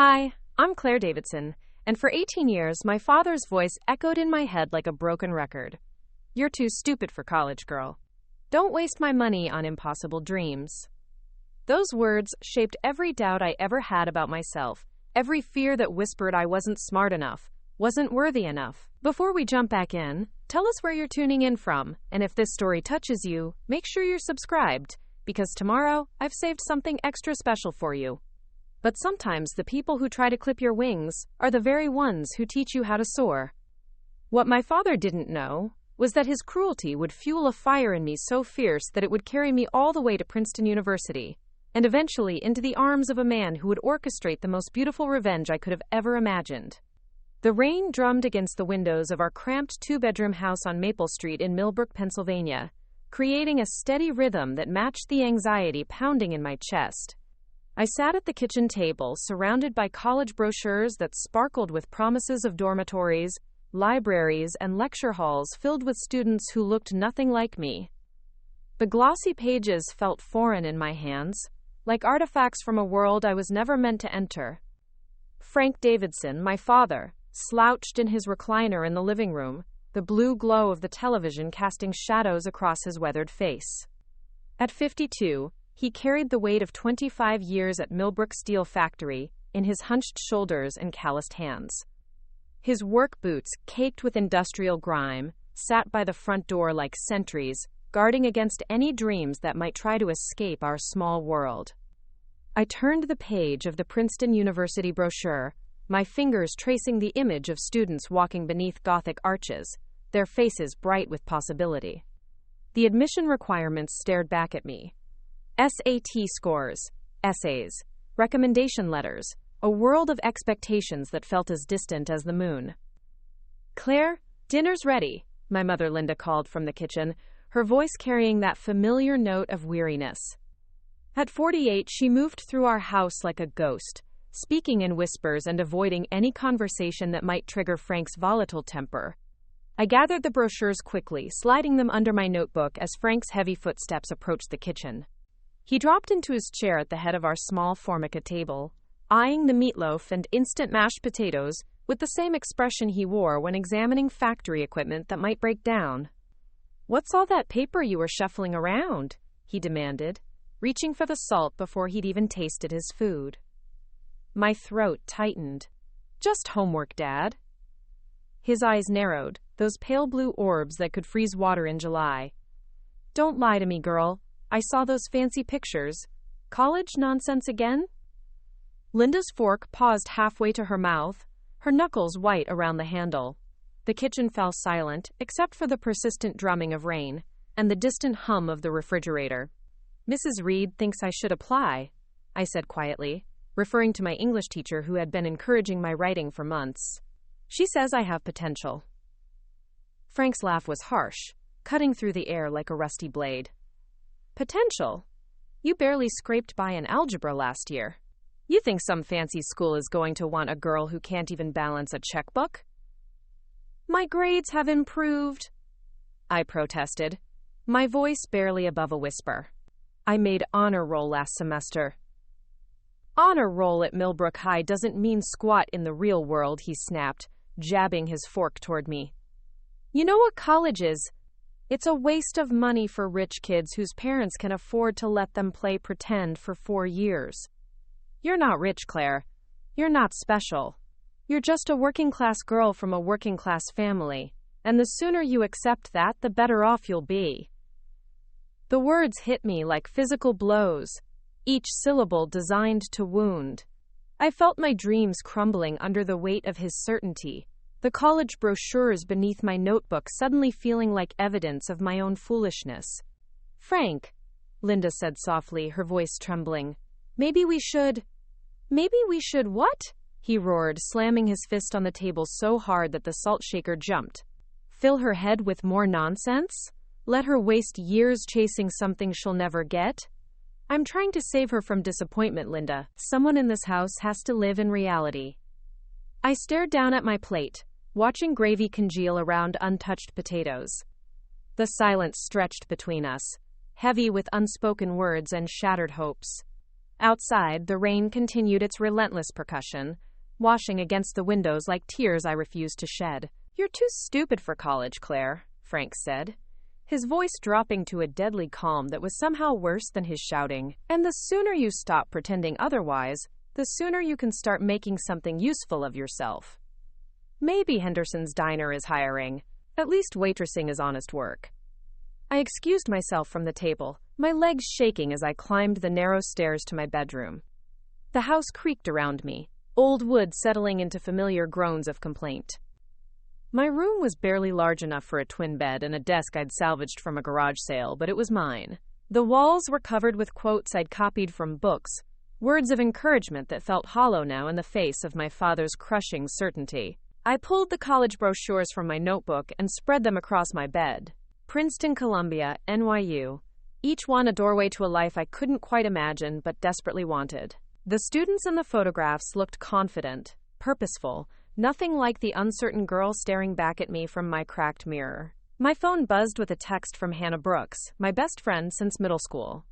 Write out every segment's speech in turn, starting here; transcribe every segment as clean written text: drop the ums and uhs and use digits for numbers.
Hi, I'm Claire Davidson, and for 18 years, my father's voice echoed in my head like a broken record. You're too stupid for college, girl. Don't waste my money on impossible dreams. Those words shaped every doubt I ever had about myself, every fear that whispered I wasn't smart enough, wasn't worthy enough. Before we jump back in, tell us where you're tuning in from, and if this story touches you, make sure you're subscribed, because tomorrow I've saved something extra special for you. But sometimes the people who try to clip your wings are the very ones who teach you how to soar. What my father didn't know was that his cruelty would fuel a fire in me so fierce that it would carry me all the way to Princeton University, and eventually into the arms of a man who would orchestrate the most beautiful revenge I could have ever imagined. The rain drummed against the windows of our cramped two-bedroom house on Maple Street in Millbrook, Pennsylvania, creating a steady rhythm that matched the anxiety pounding in my chest. I sat at the kitchen table, surrounded by college brochures that sparkled with promises of dormitories, libraries, and lecture halls filled with students who looked nothing like me. The glossy pages felt foreign in my hands, like artifacts from a world I was never meant to enter. Frank Davidson, my father, slouched in his recliner in the living room, the blue glow of the television casting shadows across his weathered face. At 52, he carried the weight of 25 years at Millbrook Steel Factory in his hunched shoulders and calloused hands. His work boots, caked with industrial grime, sat by the front door like sentries, guarding against any dreams that might try to escape our small world. I turned the page of the Princeton University brochure, my fingers tracing the image of students walking beneath Gothic arches, their faces bright with possibility. The admission requirements stared back at me. SAT scores, essays, recommendation letters, a world of expectations that felt as distant as the moon. "Claire, dinner's ready," my mother Linda called from the kitchen, her voice carrying that familiar note of weariness. At 48, she moved through our house like a ghost, speaking in whispers and avoiding any conversation that might trigger Frank's volatile temper. I gathered the brochures quickly, sliding them under my notebook as Frank's heavy footsteps approached the kitchen. He dropped into his chair at the head of our small formica table, eyeing the meatloaf and instant mashed potatoes with the same expression he wore when examining factory equipment that might break down. "What's all that paper you were shuffling around?" he demanded, reaching for the salt before he'd even tasted his food. My throat tightened. "Just homework, Dad." His eyes narrowed, those pale blue orbs that could freeze water in July. "Don't lie to me, girl. I saw those fancy pictures. College nonsense again?" Linda's fork paused halfway to her mouth, her knuckles white around the handle. The kitchen fell silent, except for the persistent drumming of rain and the distant hum of the refrigerator. "Mrs. Reed thinks I should apply," I said quietly, referring to my English teacher who had been encouraging my writing for months. "She says I have potential." Frank's laugh was harsh, cutting through the air like a rusty blade. "Potential? You barely scraped by in algebra last year. You think some fancy school is going to want a girl who can't even balance a checkbook?" "My grades have improved," I protested, my voice barely above a whisper. "I made honor roll last semester." "Honor roll at Millbrook High doesn't mean squat in the real world," he snapped, jabbing his fork toward me. "You know what college is? It's a waste of money for rich kids whose parents can afford to let them play pretend for 4 years. You're not rich, Claire. You're not special. You're just a working-class girl from a working-class family, and the sooner you accept that, the better off you'll be." The words hit me like physical blows, each syllable designed to wound. I felt my dreams crumbling under the weight of his certainty, the college brochures beneath my notebook suddenly feeling like evidence of my own foolishness. "Frank," Linda said softly, her voice trembling, Maybe we should what?" he roared, slamming his fist on the table so hard that the salt shaker jumped. "Fill her head with more nonsense? Let her waste years chasing something she'll never get? I'm trying to save her from disappointment, Linda. Someone in this house has to live in reality." I stared down at my plate, watching gravy congeal around untouched potatoes. The silence stretched between us, heavy with unspoken words and shattered hopes. Outside, the rain continued its relentless percussion, washing against the windows like tears I refused to shed. "You're too stupid for college, Claire," Frank said, his voice dropping to a deadly calm that was somehow worse than his shouting. "And the sooner you stop pretending otherwise, the sooner you can start making something useful of yourself. Maybe Henderson's Diner is hiring. At least waitressing is honest work." I excused myself from the table, my legs shaking as I climbed the narrow stairs to my bedroom. The house creaked around me, old wood settling into familiar groans of complaint. My room was barely large enough for a twin bed and a desk I'd salvaged from a garage sale, but it was mine. The walls were covered with quotes I'd copied from books, words of encouragement that felt hollow now in the face of my father's crushing certainty. I pulled the college brochures from my notebook and spread them across my bed. Princeton, Columbia, NYU, each one a doorway to a life I couldn't quite imagine but desperately wanted. The students in the photographs looked confident, purposeful, nothing like the uncertain girl staring back at me from my cracked mirror. My phone buzzed with a text from Hannah Brooks, my best friend since middle school.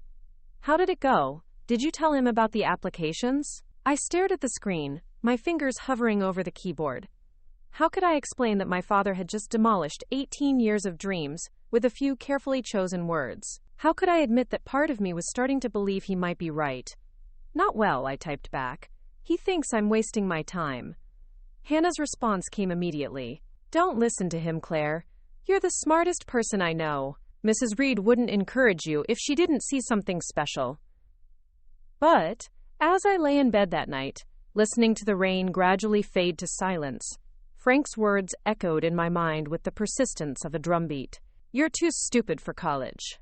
"How did it go? Did you tell him about the applications?" I stared at the screen, my fingers hovering over the keyboard. How could I explain that my father had just demolished 18 years of dreams with a few carefully chosen words? How could I admit that part of me was starting to believe he might be right? "Not well," I typed back. "He thinks I'm wasting my time." Hannah's response came immediately. "Don't listen to him, Claire. You're the smartest person I know. Mrs. Reed wouldn't encourage you if she didn't see something special." But, as I lay in bed that night, listening to the rain gradually fade to silence, Frank's words echoed in my mind with the persistence of a drumbeat. "You're too stupid for college."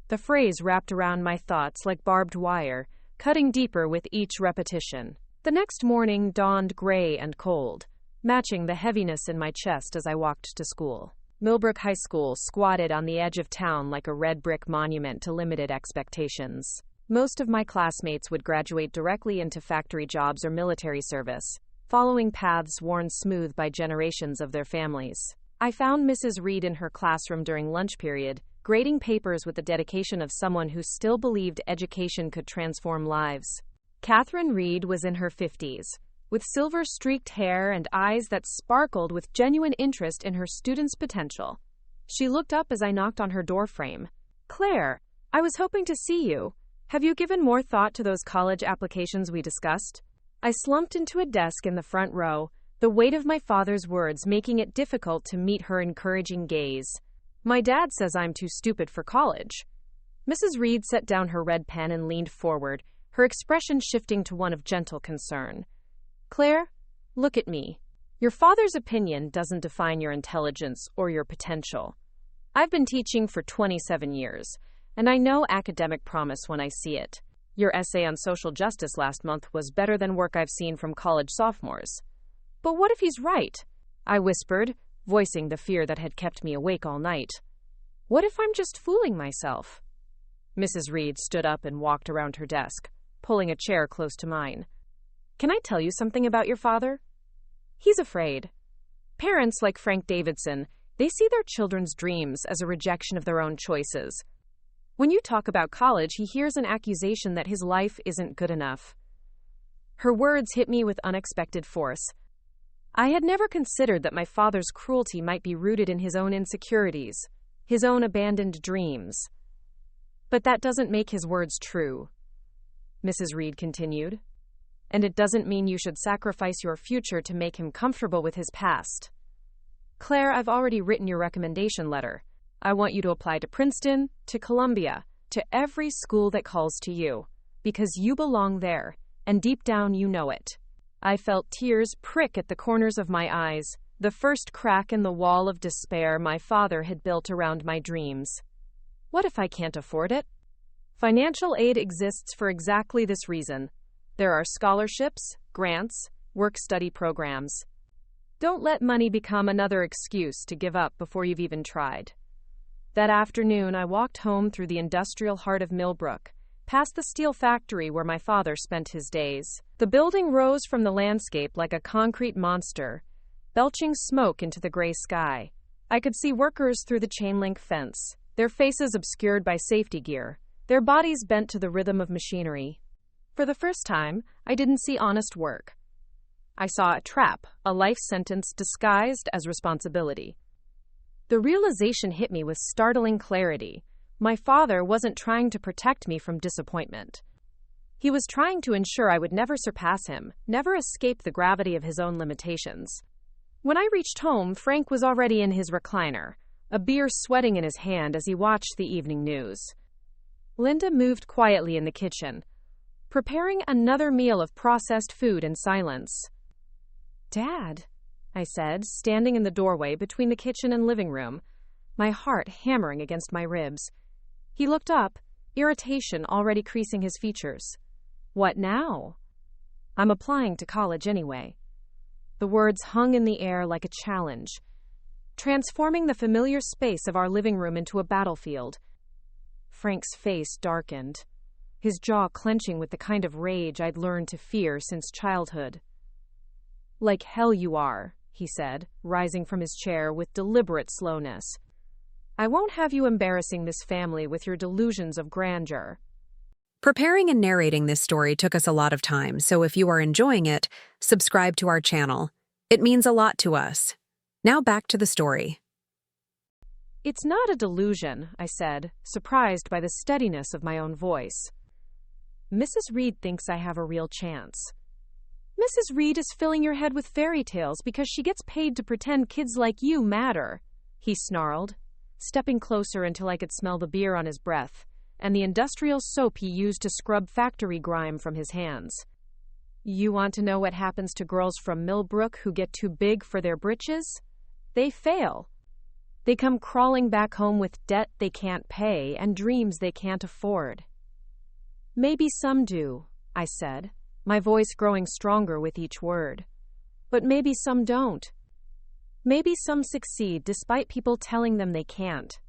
The phrase wrapped around my thoughts like barbed wire, cutting deeper with each repetition. The next morning dawned gray and cold, matching the heaviness in my chest as I walked to school. Millbrook High School squatted on the edge of town like a red brick monument to limited expectations. Most of my classmates would graduate directly into factory jobs or military service, following paths worn smooth by generations of their families. I found Mrs. Reed in her classroom during lunch period, grading papers with the dedication of someone who still believed education could transform lives. Catherine Reed was in her 50s, with silver-streaked hair and eyes that sparkled with genuine interest in her students' potential. She looked up as I knocked on her doorframe. "Claire, I was hoping to see you. Have you given more thought to those college applications we discussed?" I slumped into a desk in the front row, the weight of my father's words making it difficult to meet her encouraging gaze. "My dad says I'm too stupid for college." Mrs. Reed set down her red pen and leaned forward, her expression shifting to one of gentle concern. "Claire, look at me. Your father's opinion doesn't define your intelligence or your potential. I've been teaching for 27 years, and I know academic promise when I see it. Your essay on social justice last month was better than work I've seen from college sophomores." "But what if he's right?" I whispered, voicing the fear that had kept me awake all night. "What if I'm just fooling myself?" Mrs. Reed stood up and walked around her desk, pulling a chair close to mine. "Can I tell you something about your father? He's afraid. Parents like Frank Davidson, they see their children's dreams as a rejection of their own choices. When you talk about college, he hears an accusation that his life isn't good enough." Her words hit me with unexpected force. I had never considered that my father's cruelty might be rooted in his own insecurities, his own abandoned dreams. "But that doesn't make his words true," Mrs. Reed continued. "And it doesn't mean you should sacrifice your future to make him comfortable with his past. Claire, I've already written your recommendation letter. I want you to apply to Princeton, to Columbia, to every school that calls to you, because you belong there, and deep down you know it." I felt tears prick at the corners of my eyes, the first crack in the wall of despair my father had built around my dreams. What if I can't afford it? Financial aid exists for exactly this reason. There are scholarships, grants, work-study programs. Don't let money become another excuse to give up before you've even tried. That afternoon, I walked home through the industrial heart of Millbrook, past the steel factory where my father spent his days. The building rose from the landscape like a concrete monster, belching smoke into the gray sky. I could see workers through the chain-link fence, their faces obscured by safety gear, their bodies bent to the rhythm of machinery. For the first time, I didn't see honest work. I saw a trap, a life sentence disguised as responsibility. The realization hit me with startling clarity. My father wasn't trying to protect me from disappointment. He was trying to ensure I would never surpass him, never escape the gravity of his own limitations. When I reached home, Frank was already in his recliner, a beer sweating in his hand as he watched the evening news. Linda moved quietly in the kitchen, preparing another meal of processed food in silence. "Dad," I said, standing in the doorway between the kitchen and living room, my heart hammering against my ribs. He looked up, irritation already creasing his features. "What now?" "I'm applying to college anyway." The words hung in the air like a challenge, transforming the familiar space of our living room into a battlefield. Frank's face darkened, his jaw clenching with the kind of rage I'd learned to fear since childhood. "Like hell you are," he said, rising from his chair with deliberate slowness. "I won't have you embarrassing this family with your delusions of grandeur." Preparing and narrating this story took us a lot of time, so if you are enjoying it, subscribe to our channel. It means a lot to us. Now back to the story. "It's not a delusion," I said, surprised by the steadiness of my own voice. "Mrs. Reed thinks I have a real chance." "Mrs. Reed is filling your head with fairy tales because she gets paid to pretend kids like you matter," he snarled, stepping closer until I could smell the beer on his breath and the industrial soap he used to scrub factory grime from his hands. "You want to know what happens to girls from Millbrook who get too big for their britches? They fail. They come crawling back home with debt they can't pay and dreams they can't afford." "Maybe some do," I said, my voice growing stronger with each word. "But maybe some don't. Maybe some succeed despite people telling them they can't."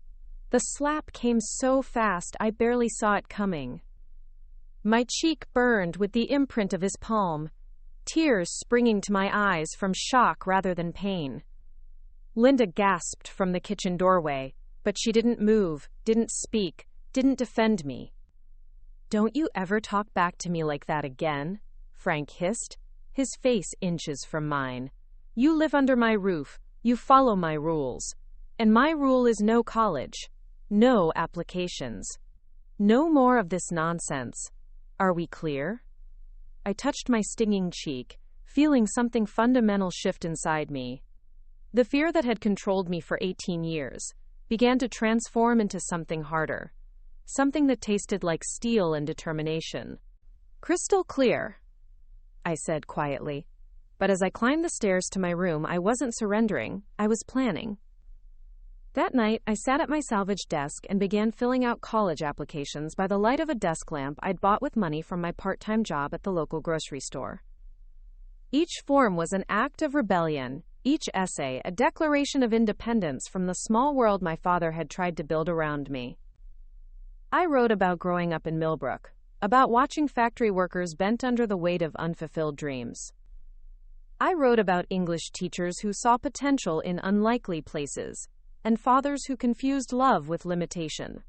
The slap came so fast I barely saw it coming. My cheek burned with the imprint of his palm, tears springing to my eyes from shock rather than pain. Linda gasped from the kitchen doorway, but she didn't move, didn't speak, didn't defend me. "Don't you ever talk back to me like that again," Frank hissed, his face inches from mine. "You live under my roof, you follow my rules, and my rule is no college. No applications. No more of this nonsense. Are we clear?" I touched my stinging cheek, feeling something fundamental shift inside me. The fear that had controlled me for 18 years began to transform into something harder, something that tasted like steel and determination. "Crystal clear," I said quietly. But as I climbed the stairs to my room, I wasn't surrendering, I was planning. That night, I sat at my salvage desk and began filling out college applications by the light of a desk lamp I'd bought with money from my part-time job at the local grocery store. Each form was an act of rebellion, each essay a declaration of independence from the small world my father had tried to build around me. I wrote about growing up in Millbrook, about watching factory workers bent under the weight of unfulfilled dreams. I wrote about English teachers who saw potential in unlikely places, and fathers who confused love with limitation.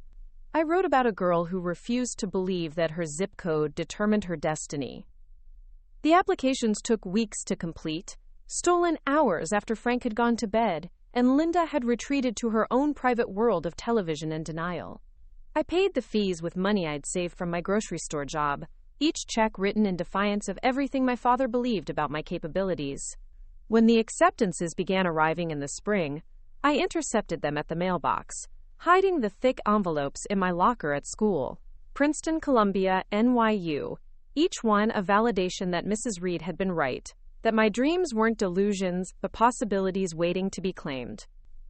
I wrote about a girl who refused to believe that her zip code determined her destiny. The applications took weeks to complete, stolen hours after Frank had gone to bed, and Linda had retreated to her own private world of television and denial. I paid the fees with money I'd saved from my grocery store job, each check written in defiance of everything my father believed about my capabilities. When the acceptances began arriving in the spring, I intercepted them at the mailbox, hiding the thick envelopes in my locker at school. Princeton, Columbia, NYU, each one a validation that Mrs. Reed had been right, that my dreams weren't delusions, but possibilities waiting to be claimed.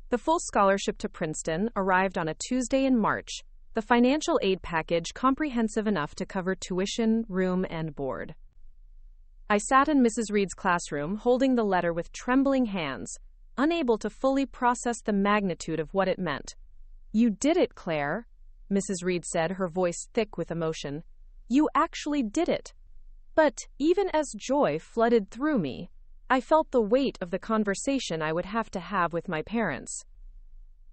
The full scholarship to Princeton arrived on a Tuesday in March, the financial aid package comprehensive enough to cover tuition, room, and board. I sat in Mrs. Reed's classroom, holding the letter with trembling hands, unable to fully process the magnitude of what it meant. "You did it, Claire," Mrs. Reed said, her voice thick with emotion. "You actually did it." But even as joy flooded through me, I felt the weight of the conversation I would have to have with my parents.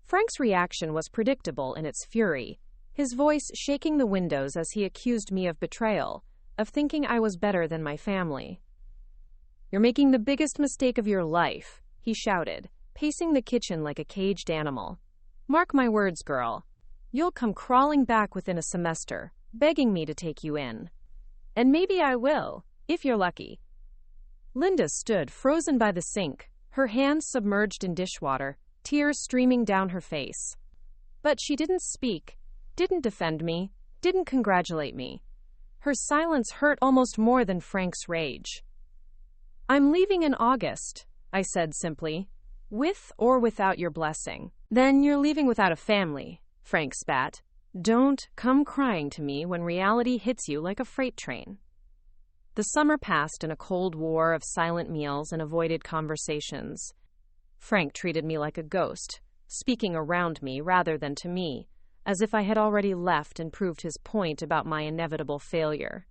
Frank's reaction was predictable in its fury, his voice shaking the windows as he accused me of betrayal, of thinking I was better than my family. "You're making the biggest mistake of your life," he shouted, pacing the kitchen like a caged animal. "Mark my words, girl. You'll come crawling back within a semester, begging me to take you in. And maybe I will, if you're lucky." Linda stood frozen by the sink, her hands submerged in dishwater, tears streaming down her face. But she didn't speak, didn't defend me, didn't congratulate me. Her silence hurt almost more than Frank's rage. "I'm leaving in August," I said simply. "With or without your blessing." "Then you're leaving without a family," Frank spat. "Don't come crying to me when reality hits you like a freight train." The summer passed in a cold war of silent meals and avoided conversations. Frank treated me like a ghost, speaking around me rather than to me, as if I had already left and proved his point about my inevitable failure.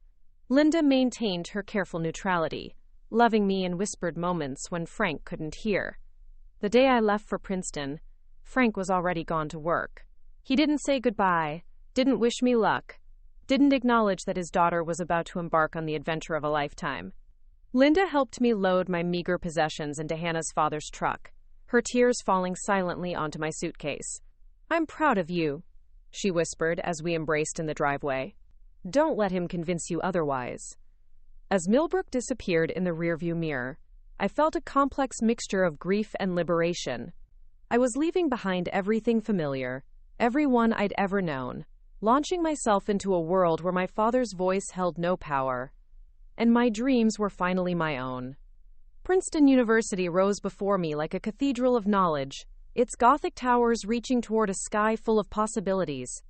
Linda maintained her careful neutrality, loving me in whispered moments when Frank couldn't hear. The day I left for Princeton, Frank was already gone to work. He didn't say goodbye, didn't wish me luck, didn't acknowledge that his daughter was about to embark on the adventure of a lifetime. Linda helped me load my meager possessions into Hannah's father's truck, her tears falling silently onto my suitcase. "I'm proud of you," she whispered as we embraced in the driveway. "Don't let him convince you otherwise." As Millbrook disappeared in the rearview mirror, I felt a complex mixture of grief and liberation. I was leaving behind everything familiar, everyone I'd ever known, launching myself into a world where my father's voice held no power, and my dreams were finally my own. Princeton University rose before me like a cathedral of knowledge, its Gothic towers reaching toward a sky full of possibilities.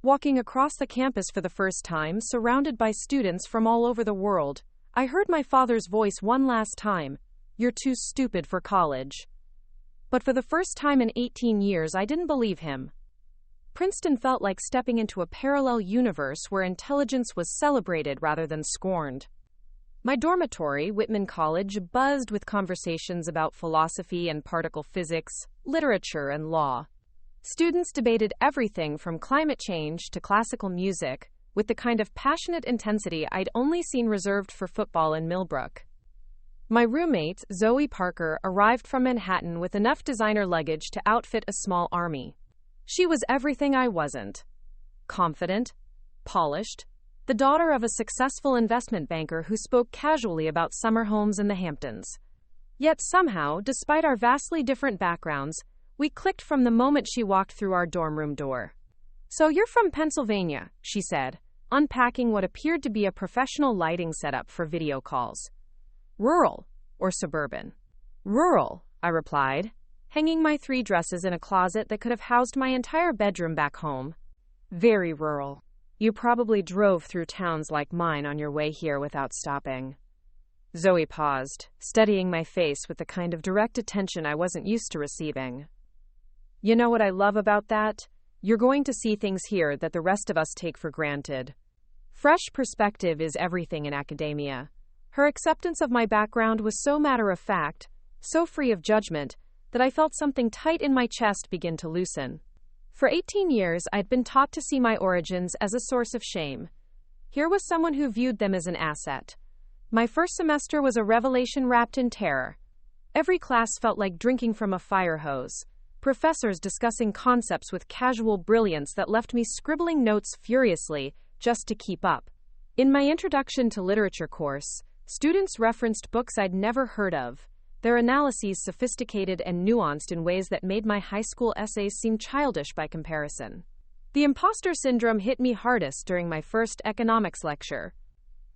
Walking across the campus for the first time, surrounded by students from all over the world, I heard my father's voice one last time: "You're too stupid for college." But for the first time in 18 years, I didn't believe him. Princeton felt like stepping into a parallel universe where intelligence was celebrated rather than scorned. My dormitory, Whitman College, buzzed with conversations about philosophy and particle physics, literature and law. Students debated everything from climate change to classical music, with the kind of passionate intensity I'd only seen reserved for football in Millbrook. My roommate, Zoe Parker, arrived from Manhattan with enough designer luggage to outfit a small army. She was everything I wasn't. Confident, polished, the daughter of a successful investment banker who spoke casually about summer homes in the Hamptons. Yet somehow, despite our vastly different backgrounds, we clicked from the moment she walked through our dorm room door. "So you're from Pennsylvania," she said, unpacking what appeared to be a professional lighting setup for video calls. "Rural or suburban?" "Rural," I replied, hanging my 3 dresses in a closet that could have housed my entire bedroom back home. "Very rural. You probably drove through towns like mine on your way here without stopping." Zoe paused, studying my face with the kind of direct attention I wasn't used to receiving. "You know what I love about that? You're going to see things here that the rest of us take for granted. Fresh perspective is everything in academia." Her acceptance of my background was so matter-of-fact, so free of judgment, that I felt something tight in my chest begin to loosen. For 18 years, I'd been taught to see my origins as a source of shame. Here was someone who viewed them as an asset. My first semester was a revelation wrapped in terror. Every class felt like drinking from a fire hose. Professors discussing concepts with casual brilliance that left me scribbling notes furiously just to keep up. In my Introduction to Literature course, students referenced books I'd never heard of, their analyses sophisticated and nuanced in ways that made my high school essays seem childish by comparison. The imposter syndrome hit me hardest during my first economics lecture.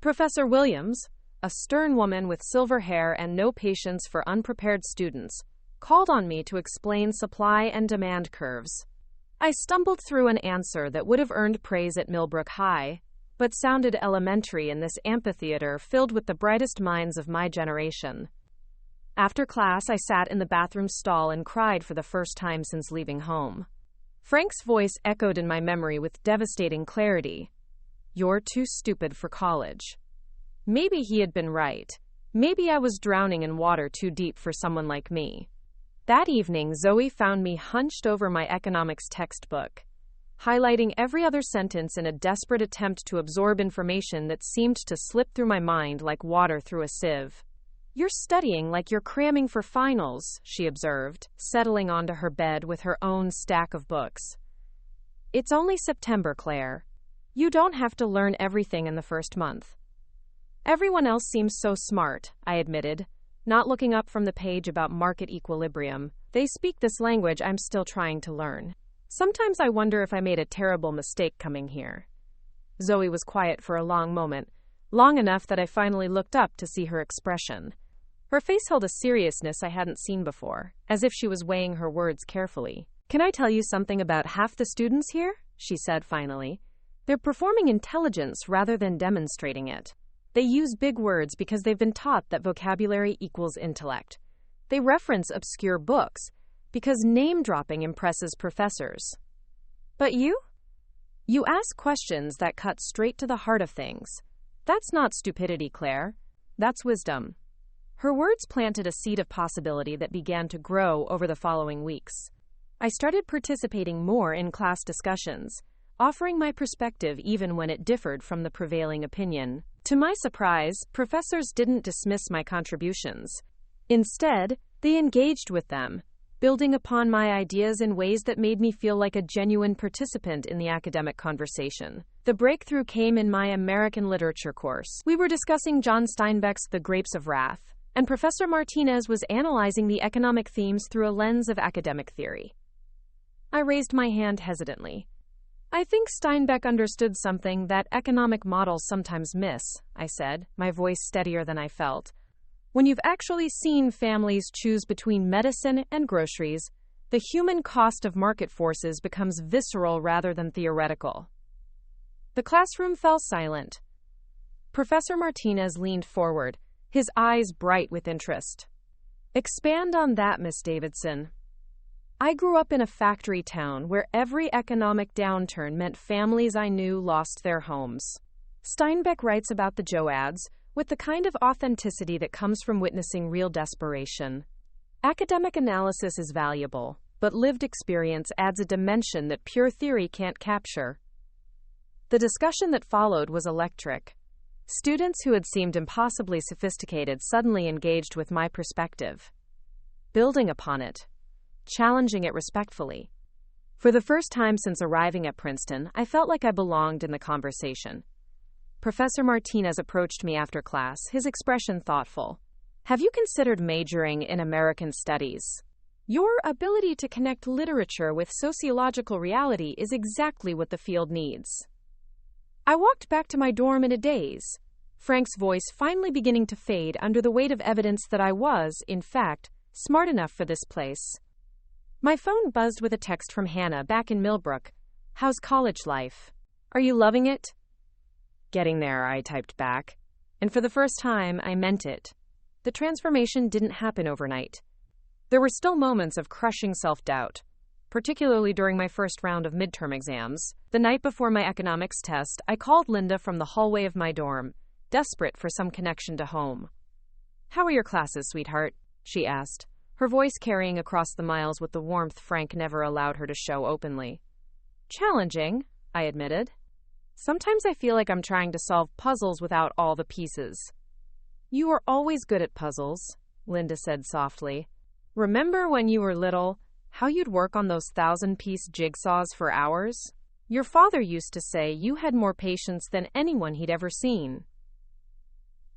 Professor Williams, a stern woman with silver hair and no patience for unprepared students, called on me to explain supply and demand curves. I stumbled through an answer that would have earned praise at Millbrook High, but sounded elementary in this amphitheater filled with the brightest minds of my generation. After class, I sat in the bathroom stall and cried for the first time since leaving home. Frank's voice echoed in my memory with devastating clarity. "You're too stupid for college." Maybe he had been right. Maybe I was drowning in water too deep for someone like me. That evening, Zoe found me hunched over my economics textbook. highlighting every other sentence in a desperate attempt to absorb information that seemed to slip through my mind like water through a sieve. "You're studying like you're cramming for finals," she observed, settling onto her bed with her own stack of books. "It's only September, Claire. You don't have to learn everything in the first month." "Everyone else seems so smart," I admitted, not looking up from the page about market equilibrium. "They speak this language I'm still trying to learn. Sometimes I wonder if I made a terrible mistake coming here." Zoe was quiet for a long moment, long enough that I finally looked up to see her expression. Her face held a seriousness I hadn't seen before, as if she was weighing her words carefully. "Can I tell you something about half the students here?" she said finally. "They're performing intelligence rather than demonstrating it. They use big words because they've been taught that vocabulary equals intellect. They reference obscure books because name-dropping impresses professors. But you? You ask questions that cut straight to the heart of things. That's not stupidity, Claire. That's wisdom." Her words planted a seed of possibility that began to grow over the following weeks. I started participating more in class discussions, offering my perspective even when it differed from the prevailing opinion. To my surprise, professors didn't dismiss my contributions. Instead, they engaged with them, building upon my ideas in ways that made me feel like a genuine participant in the academic conversation. The breakthrough came in my American literature course. We were discussing John Steinbeck's The Grapes of Wrath, and Professor Martinez was analyzing the economic themes through a lens of academic theory. I raised my hand hesitantly. "I think Steinbeck understood something that economic models sometimes miss," I said, my voice steadier than I felt. "When you've actually seen families choose between medicine and groceries, the human cost of market forces becomes visceral rather than theoretical." The classroom fell silent. Professor Martinez leaned forward, his eyes bright with interest. "Expand on that, Miss Davidson." "I grew up in a factory town where every economic downturn meant families I knew lost their homes. Steinbeck writes about the Joads with the kind of authenticity that comes from witnessing real desperation. Academic analysis is valuable, but lived experience adds a dimension that pure theory can't capture." The discussion that followed was electric. Students who had seemed impossibly sophisticated suddenly engaged with my perspective, building upon it, challenging it respectfully. For the first time since arriving at Princeton, I felt like I belonged in the conversation. Professor Martinez approached me after class, his expression thoughtful. "Have you considered majoring in American Studies? Your ability to connect literature with sociological reality is exactly what the field needs." I walked back to my dorm in a daze, Frank's voice finally beginning to fade under the weight of evidence that I was, in fact, smart enough for this place. My phone buzzed with a text from Hannah back in Millbrook. "How's college life? Are you loving it?" "Getting there," I typed back. And for the first time, I meant it. The transformation didn't happen overnight. There were still moments of crushing self-doubt, particularly during my first round of midterm exams. The night before my economics test, I called Linda from the hallway of my dorm, desperate for some connection to home. "How are your classes, sweetheart?" she asked, her voice carrying across the miles with the warmth Frank never allowed her to show openly. "Challenging," I admitted. "Sometimes I feel like I'm trying to solve puzzles without all the pieces." "You are always good at puzzles," Linda said softly. "Remember when you were little, how you'd work on those 1,000-piece jigsaws for hours? Your father used to say you had more patience than anyone he'd ever seen."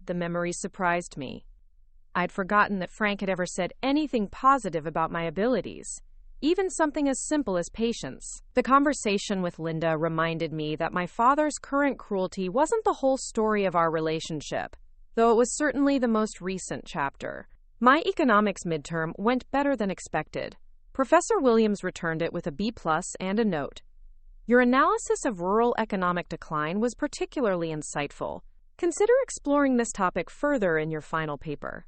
The memory surprised me. I'd forgotten that Frank had ever said anything positive about my abilities, even something as simple as patience. The conversation with Linda reminded me that my father's current cruelty wasn't the whole story of our relationship, though it was certainly the most recent chapter. My economics midterm went better than expected. Professor Williams returned it with a B+ and a note. "Your analysis of rural economic decline was particularly insightful. Consider exploring this topic further in your final paper."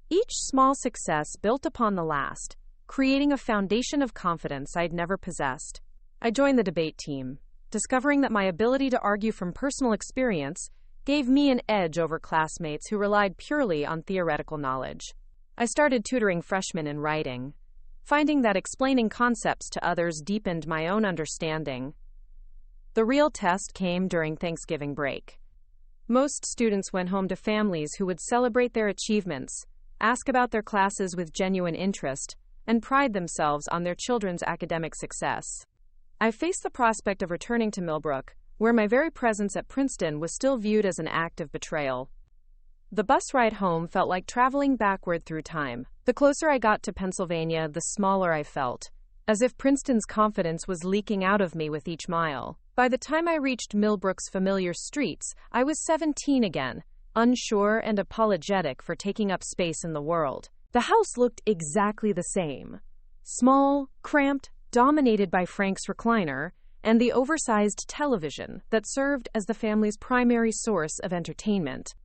Each small success built upon the last, creating a foundation of confidence I'd never possessed. I joined the debate team, discovering that my ability to argue from personal experience gave me an edge over classmates who relied purely on theoretical knowledge. I started tutoring freshmen in writing, finding that explaining concepts to others deepened my own understanding. The real test came during Thanksgiving break. Most students went home to families who would celebrate their achievements, ask about their classes with genuine interest, and pride themselves on their children's academic success. I faced the prospect of returning to Millbrook, where my very presence at Princeton was still viewed as an act of betrayal. The bus ride home felt like traveling backward through time. The closer I got to Pennsylvania, the smaller I felt, as if Princeton's confidence was leaking out of me with each mile. By the time I reached Millbrook's familiar streets, I was 17 again, unsure and apologetic for taking up space in the world. The house looked exactly the same. Small, cramped, dominated by Frank's recliner, and the oversized television that served as the family's primary source of entertainment.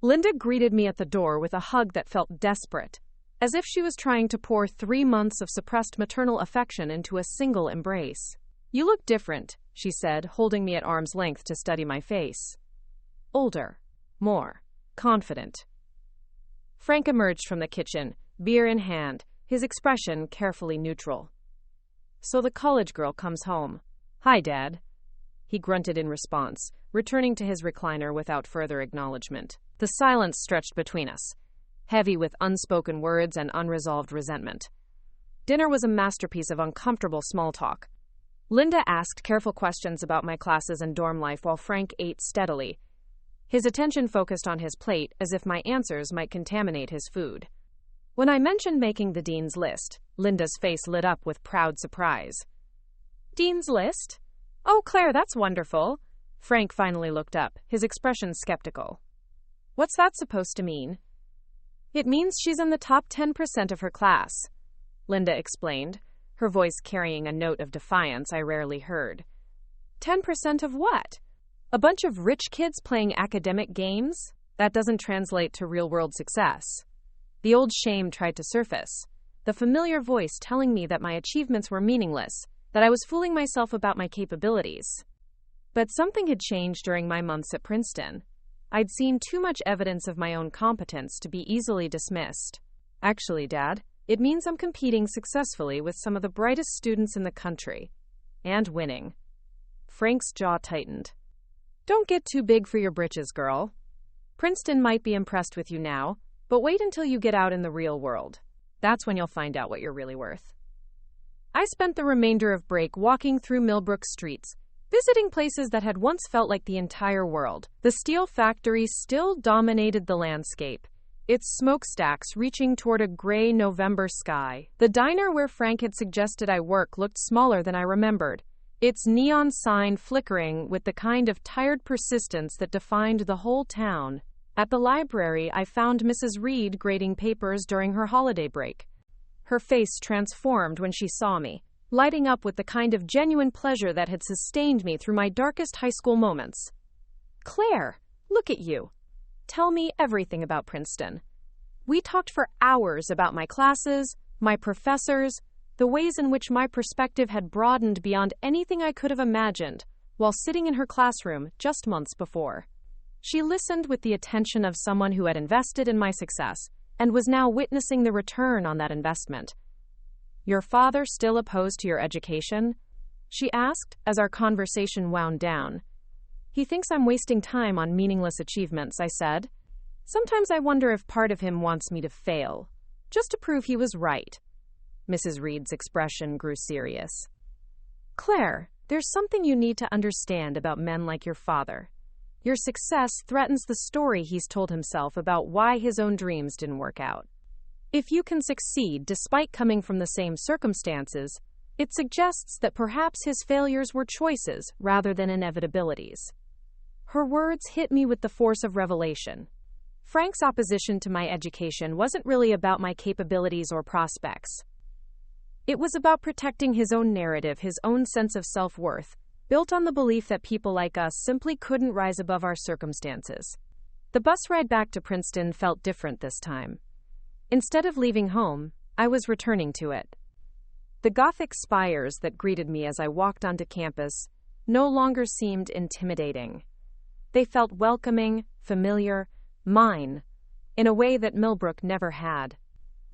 Linda greeted me at the door with a hug that felt desperate, as if she was trying to pour 3 months of suppressed maternal affection into a single embrace. "You look different," she said, holding me at arm's length to study my face. "Older. More. Confident." Frank emerged from the kitchen, beer in hand, his expression carefully neutral. "So the college girl comes home. Hi, Dad." He grunted in response, returning to his recliner without further acknowledgement. The silence stretched between us, heavy with unspoken words and unresolved resentment. Dinner was a masterpiece of uncomfortable small talk. Linda asked careful questions about my classes and dorm life while Frank ate steadily, his attention focused on his plate as if my answers might contaminate his food. When I mentioned making the dean's list, Linda's face lit up with proud surprise. "Dean's list? Oh, Claire, that's wonderful." Frank finally looked up, his expression skeptical. "What's that supposed to mean?" "It means she's in the top 10% of her class," Linda explained, her voice carrying a note of defiance I rarely heard. "10% of what? A bunch of rich kids playing academic games? That doesn't translate to real-world success." The old shame tried to surface, the familiar voice telling me that my achievements were meaningless, that I was fooling myself about my capabilities. But something had changed during my months at Princeton. I'd seen too much evidence of my own competence to be easily dismissed. "Actually, Dad, it means I'm competing successfully with some of the brightest students in the country. And winning." Frank's jaw tightened. "Don't get too big for your britches, girl. Princeton might be impressed with you now, but wait until you get out in the real world. That's when you'll find out what you're really worth." I spent the remainder of break walking through Millbrook streets, visiting places that had once felt like the entire world. The steel factory still dominated the landscape, its smokestacks reaching toward a gray November sky. The diner where Frank had suggested I work looked smaller than I remembered, its neon sign flickering with the kind of tired persistence that defined the whole town. At the library, I found Mrs. Reed grading papers during her holiday break. Her face transformed when she saw me, lighting up with the kind of genuine pleasure that had sustained me through my darkest high school moments. "Claire, look at you. Tell me everything about Princeton." We talked for hours about my classes, my professors, the ways in which my perspective had broadened beyond anything I could have imagined while sitting in her classroom just months before. She listened with the attention of someone who had invested in my success and was now witnessing the return on that investment. "Your father still opposed to your education?" she asked as our conversation wound down. "He thinks I'm wasting time on meaningless achievements," I said. "Sometimes I wonder if part of him wants me to fail, just to prove he was right." Mrs. Reed's expression grew serious. "Claire, there's something you need to understand about men like your father. Your success threatens the story he's told himself about why his own dreams didn't work out. If you can succeed despite coming from the same circumstances, it suggests that perhaps his failures were choices rather than inevitabilities." Her words hit me with the force of revelation. Frank's opposition to my education wasn't really about my capabilities or prospects. It was about protecting his own narrative, his own sense of self-worth, built on the belief that people like us simply couldn't rise above our circumstances. The bus ride back to Princeton felt different this time. Instead of leaving home, I was returning to it. The Gothic spires that greeted me as I walked onto campus no longer seemed intimidating. They felt welcoming, familiar, mine, in a way that Millbrook never had.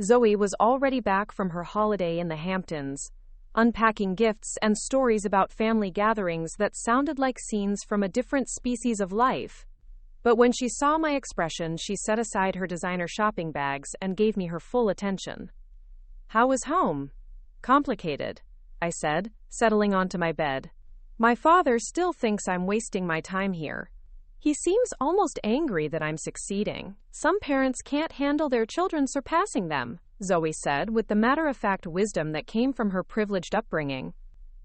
Zoe was already back from her holiday in the Hamptons, unpacking gifts and stories about family gatherings that sounded like scenes from a different species of life. But when she saw my expression, she set aside her designer shopping bags and gave me her full attention. "How was home?" "Complicated," I said, settling onto my bed. "My father still thinks I'm wasting my time here. He seems almost angry that I'm succeeding. Some parents can't handle their children surpassing them," Zoe said with the matter-of-fact wisdom that came from her privileged upbringing.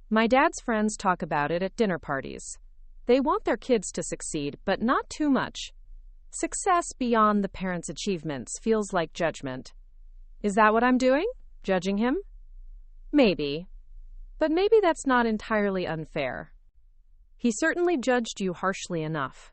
"My dad's friends talk about it at dinner parties. They want their kids to succeed, but not too much. Success beyond the parents' achievements feels like judgment." "Is that what I'm doing? Judging him?" "Maybe. But maybe that's not entirely unfair. He certainly judged you harshly enough."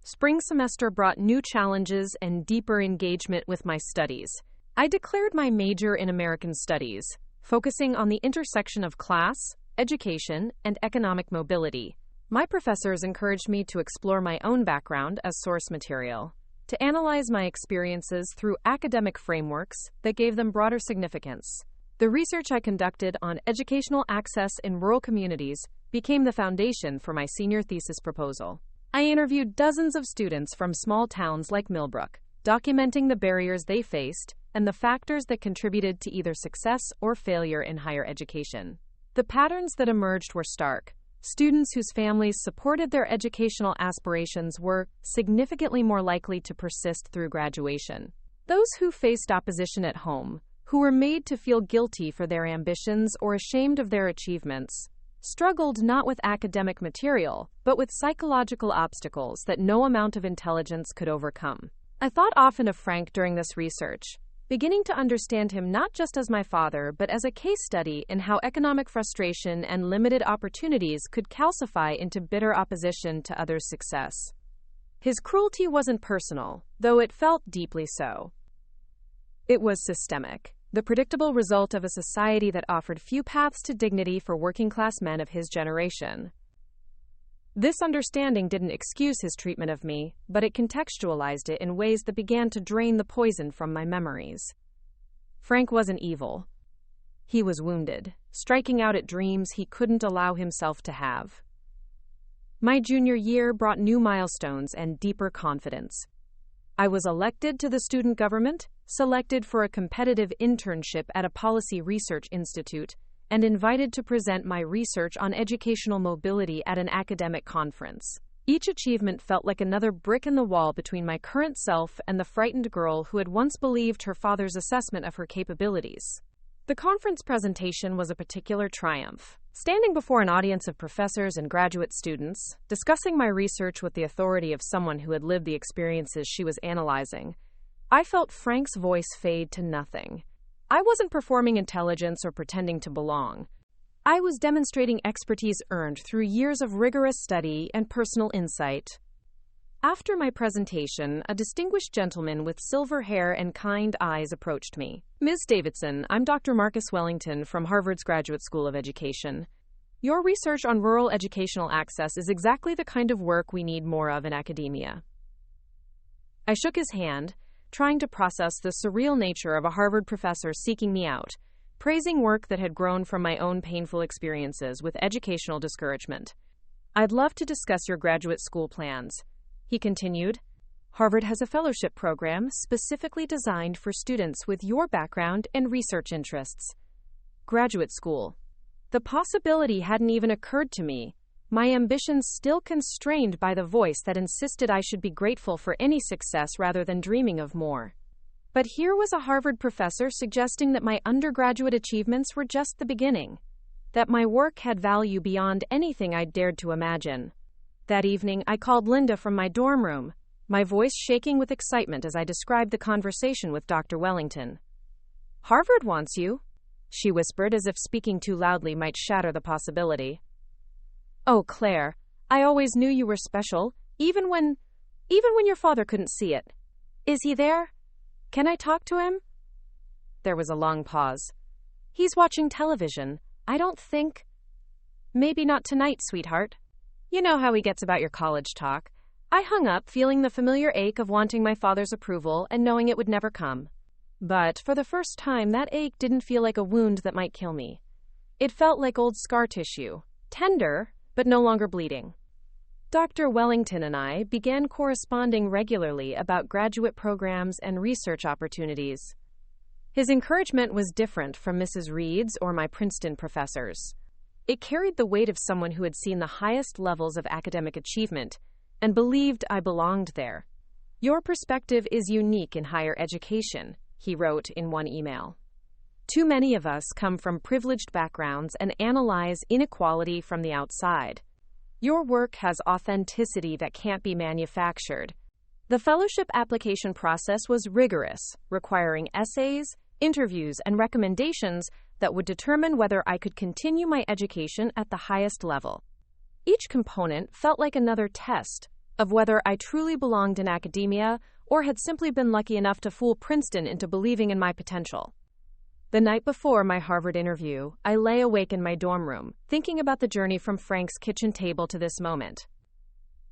Spring semester brought new challenges and deeper engagement with my studies. I declared my major in American Studies, focusing on the intersection of class, education, and economic mobility. My professors encouraged me to explore my own background as source material, to analyze my experiences through academic frameworks that gave them broader significance. The research I conducted on educational access in rural communities became the foundation for my senior thesis proposal. I interviewed dozens of students from small towns like Millbrook, documenting the barriers they faced and the factors that contributed to either success or failure in higher education. The patterns that emerged were stark. Students whose families supported their educational aspirations were significantly more likely to persist through graduation. Those who faced opposition at home, who were made to feel guilty for their ambitions or ashamed of their achievements, struggled not with academic material, but with psychological obstacles that no amount of intelligence could overcome. I thought often of Frank during this research, beginning to understand him not just as my father, but as a case study in how economic frustration and limited opportunities could calcify into bitter opposition to others' success. His cruelty wasn't personal, though it felt deeply so. It was systemic, the predictable result of a society that offered few paths to dignity for working-class men of his generation. This understanding didn't excuse his treatment of me, but it contextualized it in ways that began to drain the poison from my memories. Frank wasn't evil. He was wounded, striking out at dreams he couldn't allow himself to have. My junior year brought new milestones and deeper confidence. I was elected to the student government, selected for a competitive internship at a policy research institute, and invited to present my research on educational mobility at an academic conference. Each achievement felt like another brick in the wall between my current self and the frightened girl who had once believed her father's assessment of her capabilities. The conference presentation was a particular triumph. Standing before an audience of professors and graduate students, discussing my research with the authority of someone who had lived the experiences she was analyzing, I felt Frank's voice fade to nothing. I wasn't performing intelligence or pretending to belong. I was demonstrating expertise earned through years of rigorous study and personal insight. After my presentation, a distinguished gentleman with silver hair and kind eyes approached me. "Ms. Davidson, I'm Dr. Marcus Wellington from Harvard's Graduate School of Education. Your research on rural educational access is exactly the kind of work we need more of in academia." I shook his hand, trying to process the surreal nature of a Harvard professor seeking me out, praising work that had grown from my own painful experiences with educational discouragement. "I'd love to discuss your graduate school plans," he continued. "Harvard has a fellowship program specifically designed for students with your background and research interests." Graduate school. The possibility hadn't even occurred to me, my ambitions still constrained by the voice that insisted I should be grateful for any success rather than dreaming of more. But here was a Harvard professor suggesting that my undergraduate achievements were just the beginning, that my work had value beyond anything I'd dared to imagine. That evening, I called Linda from my dorm room, my voice shaking with excitement as I described the conversation with Dr. Wellington. "Harvard wants you," she whispered as if speaking too loudly might shatter the possibility. "Oh, Claire, I always knew you were special, even when your father couldn't see it. Is he there? Can I talk to him?" There was a long pause. "He's watching television. I don't think—" "Maybe not tonight, sweetheart. You know how he gets about your college talk." I hung up, feeling the familiar ache of wanting my father's approval and knowing it would never come. But for the first time, that ache didn't feel like a wound that might kill me. It felt like old scar tissue, tender, but no longer bleeding. Dr. Wellington and I began corresponding regularly about graduate programs and research opportunities. His encouragement was different from Mrs. Reed's or my Princeton professors. It carried the weight of someone who had seen the highest levels of academic achievement and believed I belonged there. "Your perspective is unique in higher education," he wrote in one email. "Too many of us come from privileged backgrounds and analyze inequality from the outside. Your work has authenticity that can't be manufactured." The fellowship application process was rigorous, requiring essays, interviews, and recommendations that would determine whether I could continue my education at the highest level. Each component felt like another test of whether I truly belonged in academia or had simply been lucky enough to fool Princeton into believing in my potential. The night before my Harvard interview, I lay awake in my dorm room, thinking about the journey from Frank's kitchen table to this moment.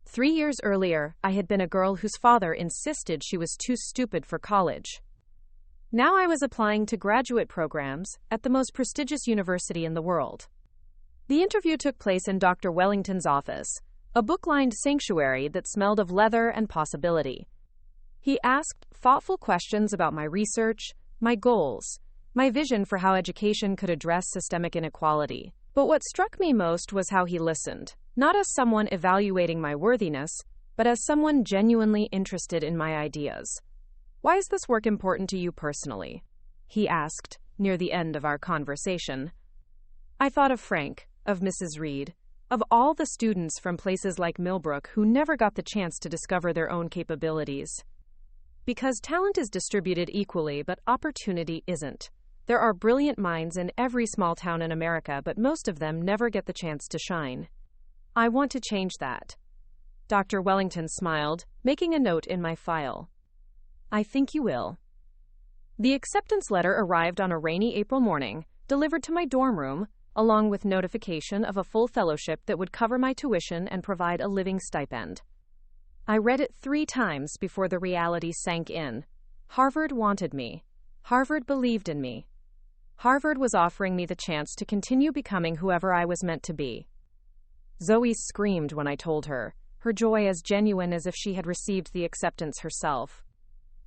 3 years earlier, I had been a girl whose father insisted she was too stupid for college. Now I was applying to graduate programs at the most prestigious university in the world. The interview took place in Dr. Wellington's office, a book-lined sanctuary that smelled of leather and possibility. He asked thoughtful questions about my research, my goals, my vision for how education could address systemic inequality. But what struck me most was how he listened, not as someone evaluating my worthiness, but as someone genuinely interested in my ideas. "Why is this work important to you personally?" he asked near the end of our conversation. I thought of Frank, of Mrs. Reed, of all the students from places like Millbrook who never got the chance to discover their own capabilities. Because talent is distributed equally, but opportunity isn't. There are brilliant minds in every small town in America, but most of them never get the chance to shine. I want to change that. Dr. Wellington smiled, making a note in my file. "I think you will." The acceptance letter arrived on a rainy April morning, delivered to my dorm room, along with notification of a full fellowship that would cover my tuition and provide a living stipend. I read it 3 times before the reality sank in. Harvard wanted me. Harvard believed in me. Harvard was offering me the chance to continue becoming whoever I was meant to be. Zoe screamed when I told her, her joy as genuine as if she had received the acceptance herself.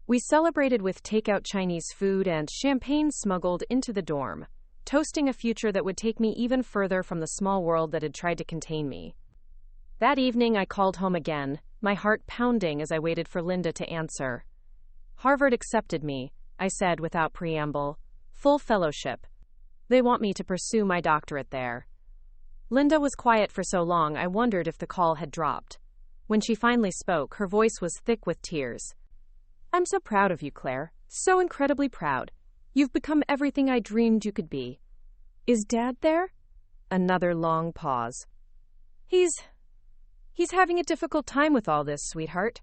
We celebrated with takeout Chinese food and champagne smuggled into the dorm, toasting a future that would take me even further from the small world that had tried to contain me. That evening, I called home again, my heart pounding as I waited for Linda to answer. "Harvard accepted me," I said without preamble. "Full fellowship. They want me to pursue my doctorate there." Linda was quiet for so long I wondered if the call had dropped. When she finally spoke, her voice was thick with tears. "I'm so proud of you, Claire. So incredibly proud. You've become everything I dreamed you could be. Is Dad there?" Another long pause. He's having a difficult time with all this, sweetheart.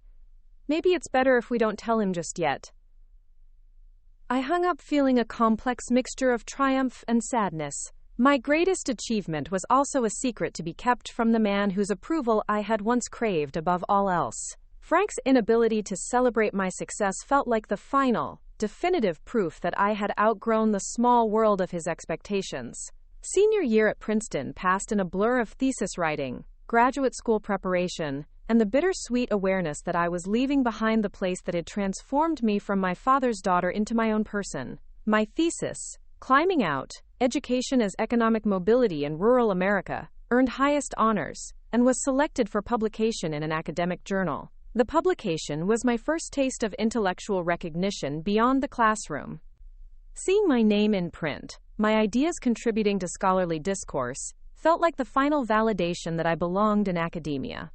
Maybe it's better if we don't tell him just yet." I hung up feeling a complex mixture of triumph and sadness. My greatest achievement was also a secret to be kept from the man whose approval I had once craved above all else. Frank's inability to celebrate my success felt like the final, definitive proof that I had outgrown the small world of his expectations. Senior year at Princeton passed in a blur of thesis writing, graduate school preparation, and the bittersweet awareness that I was leaving behind the place that had transformed me from my father's daughter into my own person. My thesis, Climbing Out, Education as Economic Mobility in Rural America, earned highest honors, and was selected for publication in an academic journal. The publication was my first taste of intellectual recognition beyond the classroom. Seeing my name in print, my ideas contributing to scholarly discourse, felt like the final validation that I belonged in academia.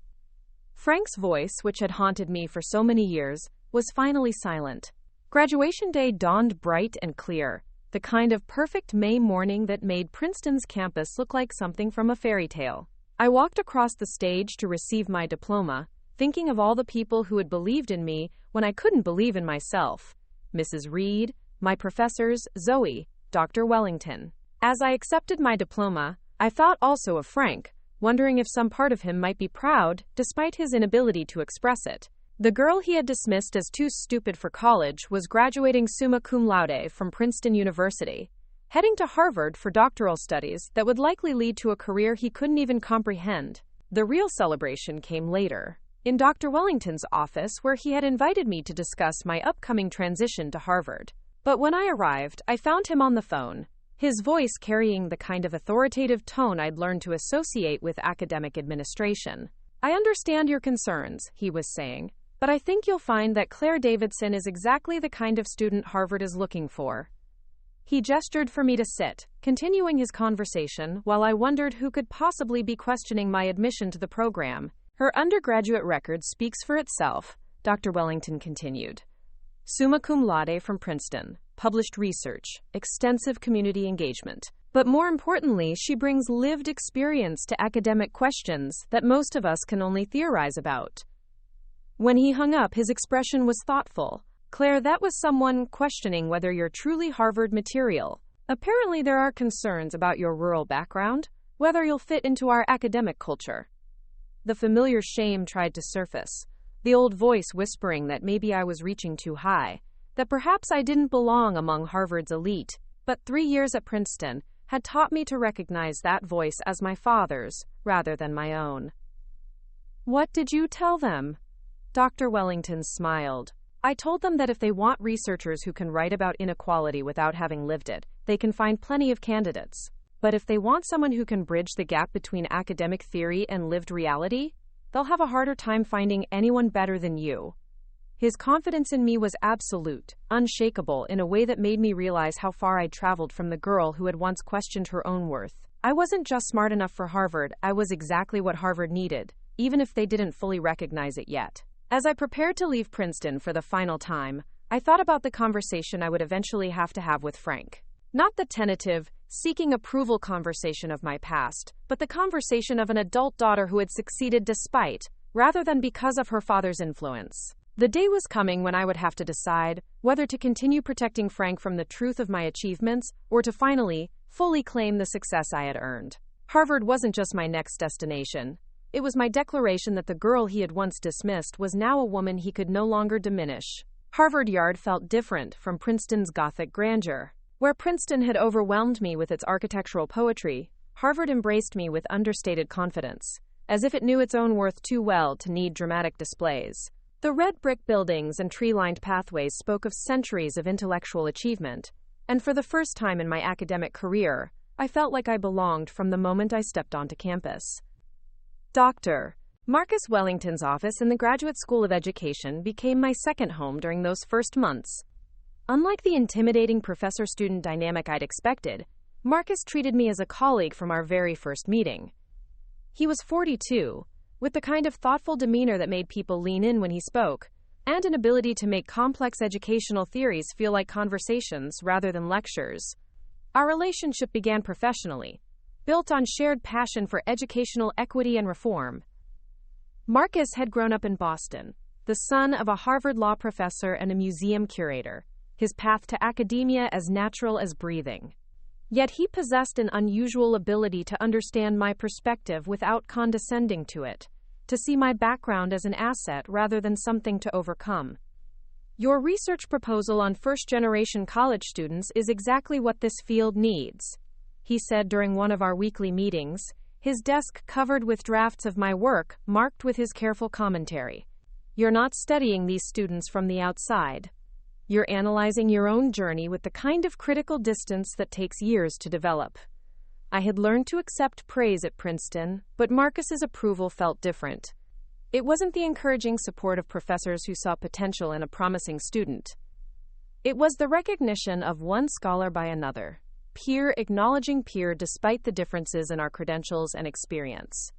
Frank's voice, which had haunted me for so many years, was finally silent. Graduation day dawned bright and clear, the kind of perfect May morning that made Princeton's campus look like something from a fairy tale. I walked across the stage to receive my diploma, thinking of all the people who had believed in me when I couldn't believe in myself. Mrs. Reed, my professors, Zoe, Dr. Wellington. As I accepted my diploma, I thought also of Frank, wondering if some part of him might be proud, despite his inability to express it. The girl he had dismissed as too stupid for college was graduating summa cum laude from Princeton University, heading to Harvard for doctoral studies that would likely lead to a career he couldn't even comprehend. The real celebration came later, in Dr. Wellington's office, where he had invited me to discuss my upcoming transition to Harvard. But when I arrived, I found him on the phone, his voice carrying the kind of authoritative tone I'd learned to associate with academic administration. "I understand your concerns," he was saying, "but I think you'll find that Claire Davidson is exactly the kind of student Harvard is looking for." He gestured for me to sit, continuing his conversation while I wondered who could possibly be questioning my admission to the program. "Her undergraduate record speaks for itself," Dr. Wellington continued. "Summa cum laude from Princeton, published research, extensive community engagement. But more importantly, she brings lived experience to academic questions that most of us can only theorize about." When he hung up, his expression was thoughtful. "Claire, that was someone questioning whether you're truly Harvard material. Apparently there are concerns about your rural background, whether you'll fit into our academic culture." The familiar shame tried to surface, the old voice whispering that maybe I was reaching too high, that perhaps I didn't belong among Harvard's elite. But 3 years at Princeton had taught me to recognize that voice as my father's, rather than my own. "What did you tell them?" Dr. Wellington smiled. "I told them that if they want researchers who can write about inequality without having lived it, they can find plenty of candidates. But if they want someone who can bridge the gap between academic theory and lived reality, they'll have a harder time finding anyone better than you." His confidence in me was absolute, unshakable, in a way that made me realize how far I'd traveled from the girl who had once questioned her own worth. I wasn't just smart enough for Harvard, I was exactly what Harvard needed, even if they didn't fully recognize it yet. As I prepared to leave Princeton for the final time, I thought about the conversation I would eventually have to have with Frank. Not the tentative, seeking approval conversation of my past, but the conversation of an adult daughter who had succeeded despite, rather than because of her father's influence. The day was coming when I would have to decide whether to continue protecting Frank from the truth of my achievements or to finally, fully claim the success I had earned. Harvard wasn't just my next destination. It was my declaration that the girl he had once dismissed was now a woman he could no longer diminish. Harvard Yard felt different from Princeton's Gothic grandeur. Where Princeton had overwhelmed me with its architectural poetry, Harvard embraced me with understated confidence, as if it knew its own worth too well to need dramatic displays. The red brick buildings and tree-lined pathways spoke of centuries of intellectual achievement, and for the first time in my academic career, I felt like I belonged from the moment I stepped onto campus. Dr. Marcus Wellington's office in the Graduate School of Education became my second home during those first months. Unlike the intimidating professor-student dynamic I'd expected, Marcus treated me as a colleague from our very first meeting. He was 42, with the kind of thoughtful demeanor that made people lean in when he spoke, and an ability to make complex educational theories feel like conversations rather than lectures. Our relationship began professionally, built on shared passion for educational equity and reform. Marcus had grown up in Boston, the son of a Harvard law professor and a museum curator, his path to academia as natural as breathing. Yet he possessed an unusual ability to understand my perspective without condescending to it, to see my background as an asset rather than something to overcome. "Your research proposal on first-generation college students is exactly what this field needs," he said during one of our weekly meetings, his desk covered with drafts of my work marked with his careful commentary. "You're not studying these students from the outside. You're analyzing your own journey with the kind of critical distance that takes years to develop." I had learned to accept praise at Princeton, but Marcus's approval felt different. It wasn't the encouraging support of professors who saw potential in a promising student. It was the recognition of one scholar by another, peer acknowledging peer despite the differences in our credentials and experience.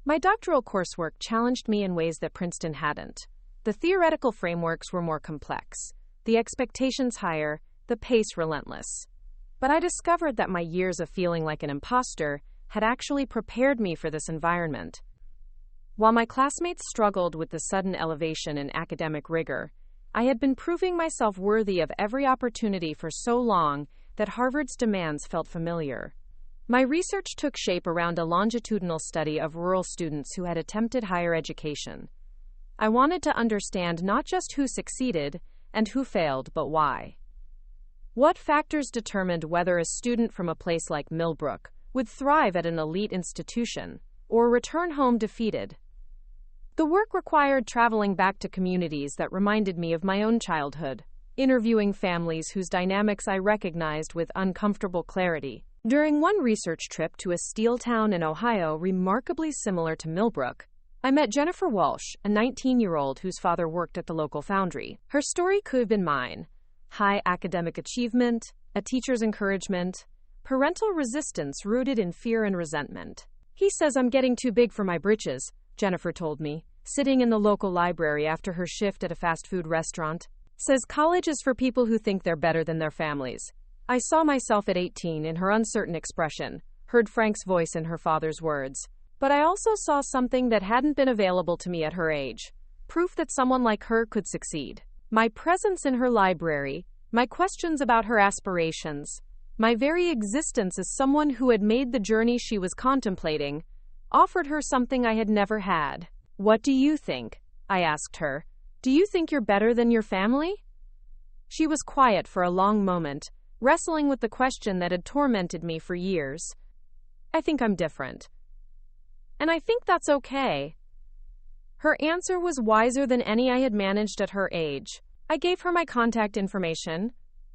My doctoral coursework challenged me in ways that Princeton hadn't. The theoretical frameworks were more complex, the expectations higher, the pace relentless. But I discovered that my years of feeling like an imposter had actually prepared me for this environment. While my classmates struggled with the sudden elevation in academic rigor, I had been proving myself worthy of every opportunity for so long that Harvard's demands felt familiar. My research took shape around a longitudinal study of rural students who had attempted higher education. I wanted to understand not just who succeeded and who failed, but why. What factors determined whether a student from a place like Millbrook would thrive at an elite institution or return home defeated? The work required traveling back to communities that reminded me of my own childhood, interviewing families whose dynamics I recognized with uncomfortable clarity. During one research trip to a steel town in Ohio remarkably similar to Millbrook, I met Jennifer Walsh, a 19-year-old whose father worked at the local foundry. Her story could have been mine. High academic achievement, a teacher's encouragement, parental resistance rooted in fear and resentment. "He says I'm getting too big for my britches," Jennifer told me, sitting in the local library after her shift at a fast food restaurant. "Says college is for people who think they're better than their families." I saw myself at 18 in her uncertain expression, heard Frank's voice in her father's words. But I also saw something that hadn't been available to me at her age, proof that someone like her could succeed. My presence in her library, my questions about her aspirations, my very existence as someone who had made the journey she was contemplating, offered her something I had never had. "What do you think?" I asked her. "Do you think you're better than your family?" She was quiet for a long moment, wrestling with the question that had tormented me for years. "I think I'm different. And I think that's okay." Her answer was wiser than any I had managed at her age. I gave her my contact information,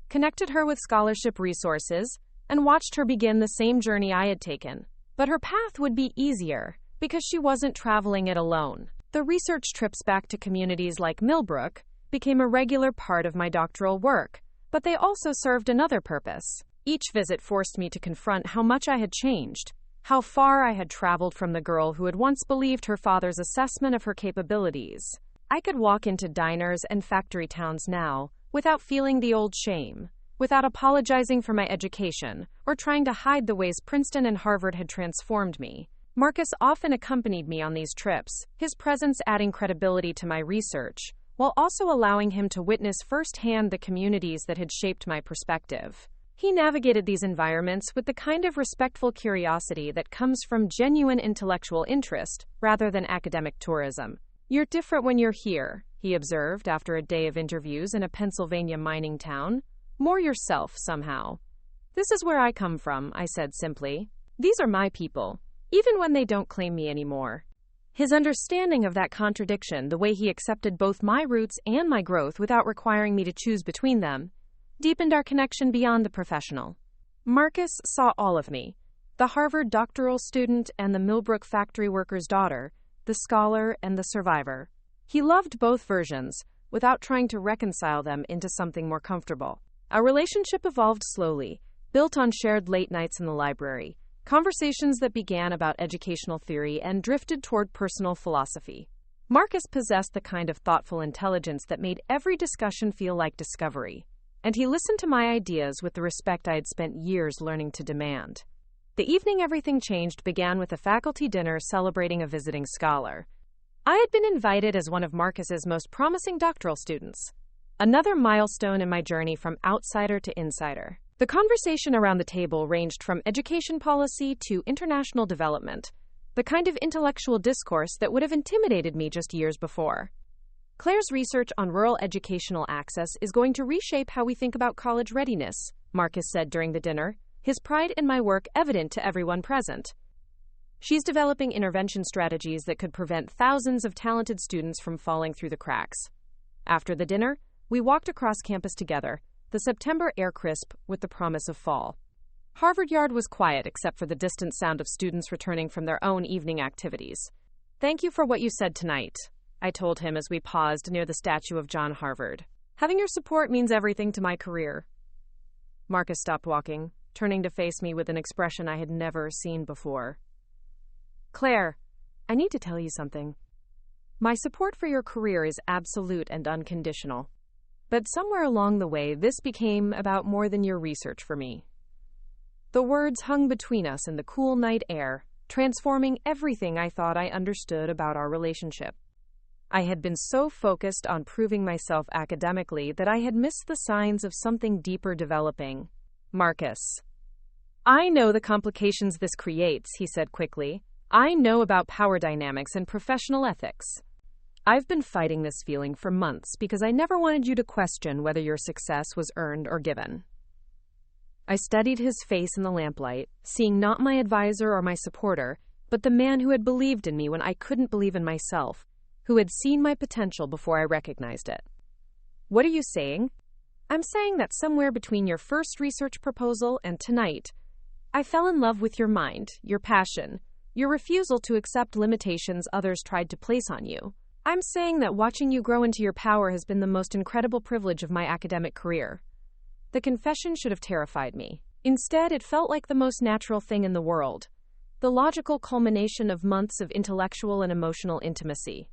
connected her with scholarship resources, and watched her begin the same journey I had taken. But her path would be easier, because she wasn't traveling it alone. The research trips back to communities like Millbrook became a regular part of my doctoral work, but they also served another purpose. Each visit forced me to confront how much I had changed, how far I had traveled from the girl who had once believed her father's assessment of her capabilities. I could walk into diners and factory towns now, without feeling the old shame, without apologizing for my education, or trying to hide the ways Princeton and Harvard had transformed me. Marcus often accompanied me on these trips, his presence adding credibility to my research, while also allowing him to witness firsthand the communities that had shaped my perspective. He navigated these environments with the kind of respectful curiosity that comes from genuine intellectual interest, rather than academic tourism. "You're different when you're here," he observed after a day of interviews in a Pennsylvania mining town. "More yourself, somehow." "This is where I come from," I said simply. "These are my people, even when they don't claim me anymore." His understanding of that contradiction, the way he accepted both my roots and my growth without requiring me to choose between them, deepened our connection beyond the professional. Marcus saw all of me, the Harvard doctoral student and the Millbrook factory worker's daughter, the scholar and the survivor. He loved both versions, without trying to reconcile them into something more comfortable. Our relationship evolved slowly, built on shared late nights in the library, conversations that began about educational theory and drifted toward personal philosophy. Marcus possessed the kind of thoughtful intelligence that made every discussion feel like discovery, and he listened to my ideas with the respect I had spent years learning to demand. The evening everything changed began with a faculty dinner celebrating a visiting scholar. I had been invited as one of Marcus's most promising doctoral students, another milestone in my journey from outsider to insider. The conversation around the table ranged from education policy to international development, the kind of intellectual discourse that would have intimidated me just years before. "Claire's research on rural educational access is going to reshape how we think about college readiness," Marcus said during the dinner, his pride in my work evident to everyone present. "She's developing intervention strategies that could prevent thousands of talented students from falling through the cracks." After the dinner, we walked across campus together, the September air crisp with the promise of fall. Harvard Yard was quiet except for the distant sound of students returning from their own evening activities. "Thank you for what you said tonight," I told him as we paused near the statue of John Harvard. "Having your support means everything to my career." Marcus stopped walking, turning to face me with an expression I had never seen before. "Claire, I need to tell you something. My support for your career is absolute and unconditional. But somewhere along the way, this became about more than your research for me." The words hung between us in the cool night air, transforming everything I thought I understood about our relationship. I had been so focused on proving myself academically that I had missed the signs of something deeper developing. "Marcus, I know the complications this creates," he said quickly. "I know about power dynamics and professional ethics. I've been fighting this feeling for months because I never wanted you to question whether your success was earned or given. I studied his face in the lamplight, seeing not my advisor or my supporter, but the man who had believed in me when I couldn't believe in myself, who had seen my potential before I recognized it. What are you saying? I'm saying that somewhere between your first research proposal and tonight, I fell in love with your mind, your passion, your refusal to accept limitations others tried to place on you. I'm saying that watching you grow into your power has been the most incredible privilege of my academic career. The confession should have terrified me. Instead, it felt like the most natural thing in the world, the logical culmination of months of intellectual and emotional intimacy.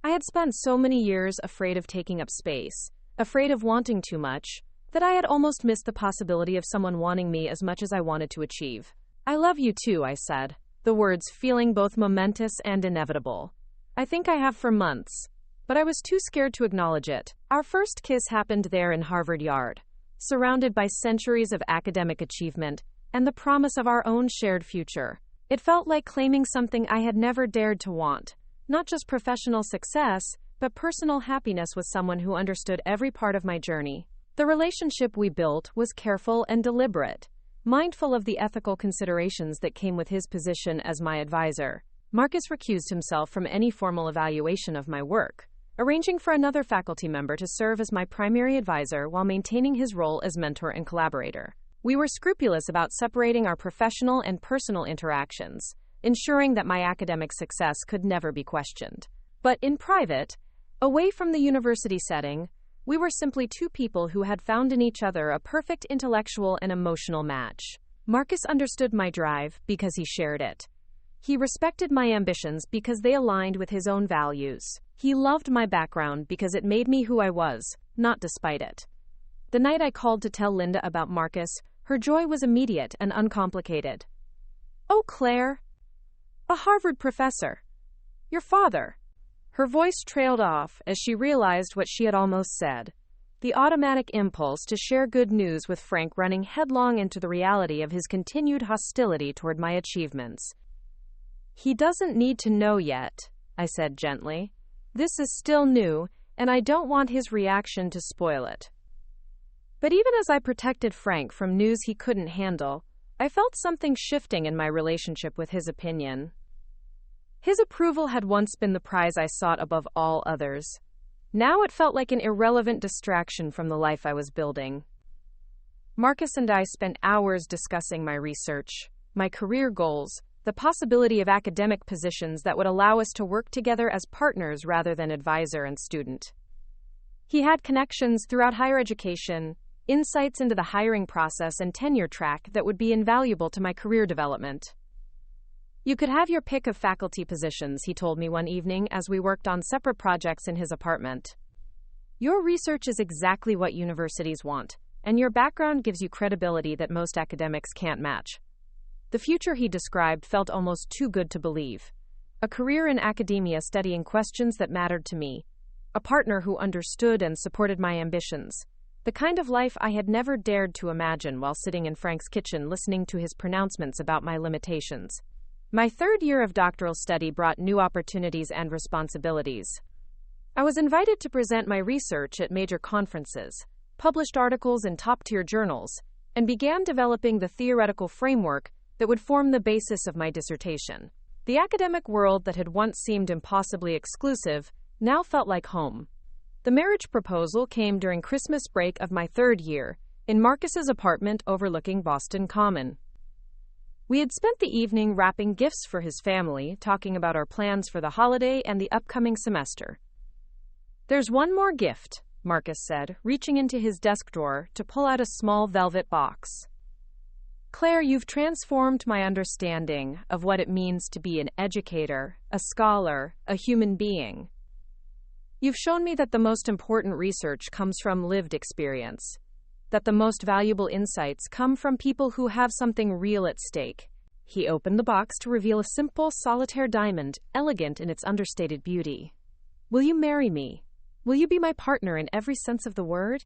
I had spent so many years afraid of taking up space, afraid of wanting too much, that I had almost missed the possibility of someone wanting me as much as I wanted to achieve. I love you too, I said, the words feeling both momentous and inevitable. I think I have for months, but I was too scared to acknowledge it. Our first kiss happened there in Harvard Yard, surrounded by centuries of academic achievement and the promise of our own shared future. It felt like claiming something I had never dared to want, not just professional success, but personal happiness with someone who understood every part of my journey. The relationship we built was careful and deliberate, mindful of the ethical considerations that came with his position as my advisor. Marcus recused himself from any formal evaluation of my work, arranging for another faculty member to serve as my primary advisor while maintaining his role as mentor and collaborator. We were scrupulous about separating our professional and personal interactions, ensuring that my academic success could never be questioned. But in private, away from the university setting, we were simply two people who had found in each other a perfect intellectual and emotional match. Marcus understood my drive because he shared it. He respected my ambitions because they aligned with his own values. He loved my background because it made me who I was, not despite it. The night I called to tell Linda about Marcus, her joy was immediate and uncomplicated. "Oh, Claire, a Harvard professor. Your father." Her voice trailed off as she realized what she had almost said, the automatic impulse to share good news with Frank running headlong into the reality of his continued hostility toward my achievements. "He doesn't need to know yet," I said gently. "This is still new, and I don't want his reaction to spoil it." But even as I protected Frank from news he couldn't handle, I felt something shifting in my relationship with his opinion. His approval had once been the prize I sought above all others. Now it felt like an irrelevant distraction from the life I was building. Marcus and I spent hours discussing my research, my career goals, the possibility of academic positions that would allow us to work together as partners rather than advisor and student. He had connections throughout higher education, insights into the hiring process and tenure track that would be invaluable to my career development. "You could have your pick of faculty positions," he told me one evening as we worked on separate projects in his apartment. "Your research is exactly what universities want, and your background gives you credibility that most academics can't match." The future he described felt almost too good to believe. A career in academia studying questions that mattered to me, a partner who understood and supported my ambitions, the kind of life I had never dared to imagine while sitting in Frank's kitchen listening to his pronouncements about my limitations. My third year of doctoral study brought new opportunities and responsibilities. I was invited to present my research at major conferences, published articles in top-tier journals, and began developing the theoretical framework that would form the basis of my dissertation. The academic world that had once seemed impossibly exclusive now felt like home. The marriage proposal came during Christmas break of my third year, in Marcus's apartment overlooking Boston Common. We had spent the evening wrapping gifts for his family, talking about our plans for the holiday and the upcoming semester. "There's one more gift," Marcus said, reaching into his desk drawer to pull out a small velvet box. "Claire, you've transformed my understanding of what it means to be an educator, a scholar, a human being. You've shown me that the most important research comes from lived experience, that the most valuable insights come from people who have something real at stake." He opened the box to reveal a simple, solitaire diamond, elegant in its understated beauty. "Will you marry me? Will you be my partner in every sense of the word?"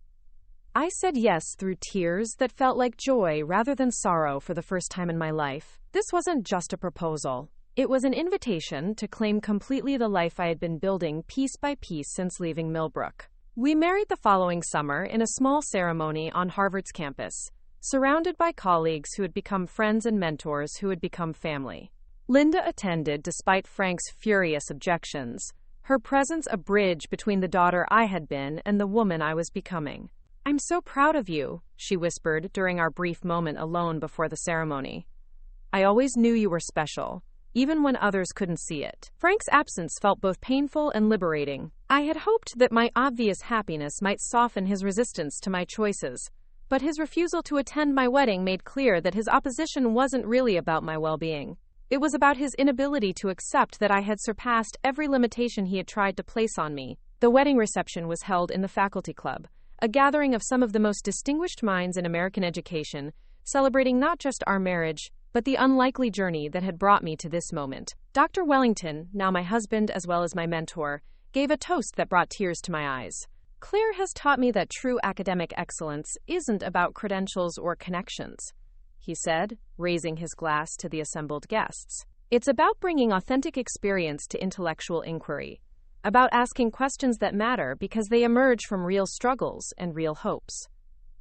I said yes through tears that felt like joy rather than sorrow for the first time in my life. This wasn't just a proposal. It was an invitation to claim completely the life I had been building piece by piece since leaving Millbrook. We married the following summer in a small ceremony on Harvard's campus, surrounded by colleagues who had become friends and mentors who had become family. Linda attended despite Frank's furious objections, her presence a bridge between the daughter I had been and the woman I was becoming. "I'm so proud of you," she whispered during our brief moment alone before the ceremony. "I always knew you were special, even when others couldn't see it." Frank's absence felt both painful and liberating. I had hoped that my obvious happiness might soften his resistance to my choices, but his refusal to attend my wedding made clear that his opposition wasn't really about my well-being. It was about his inability to accept that I had surpassed every limitation he had tried to place on me. The wedding reception was held in the faculty club, a gathering of some of the most distinguished minds in American education, celebrating not just our marriage, but the unlikely journey that had brought me to this moment. Dr. Wellington, now my husband as well as my mentor, gave a toast that brought tears to my eyes. "Claire has taught me that true academic excellence isn't about credentials or connections," he said, raising his glass to the assembled guests. "It's about bringing authentic experience to intellectual inquiry, about asking questions that matter because they emerge from real struggles and real hopes."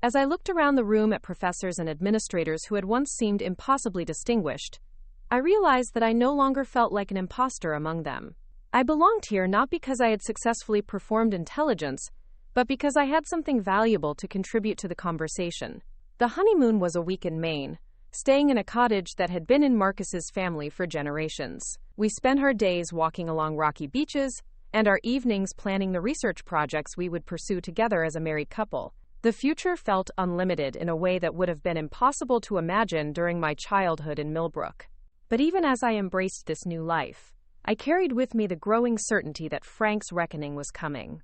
As I looked around the room at professors and administrators who had once seemed impossibly distinguished, I realized that I no longer felt like an imposter among them. I belonged here not because I had successfully performed intelligence, but because I had something valuable to contribute to the conversation. The honeymoon was a week in Maine, staying in a cottage that had been in Marcus's family for generations. We spent our days walking along rocky beaches, and our evenings planning the research projects we would pursue together as a married couple. The future felt unlimited in a way that would have been impossible to imagine during my childhood in Millbrook. But even as I embraced this new life, I carried with me the growing certainty that Frank's reckoning was coming.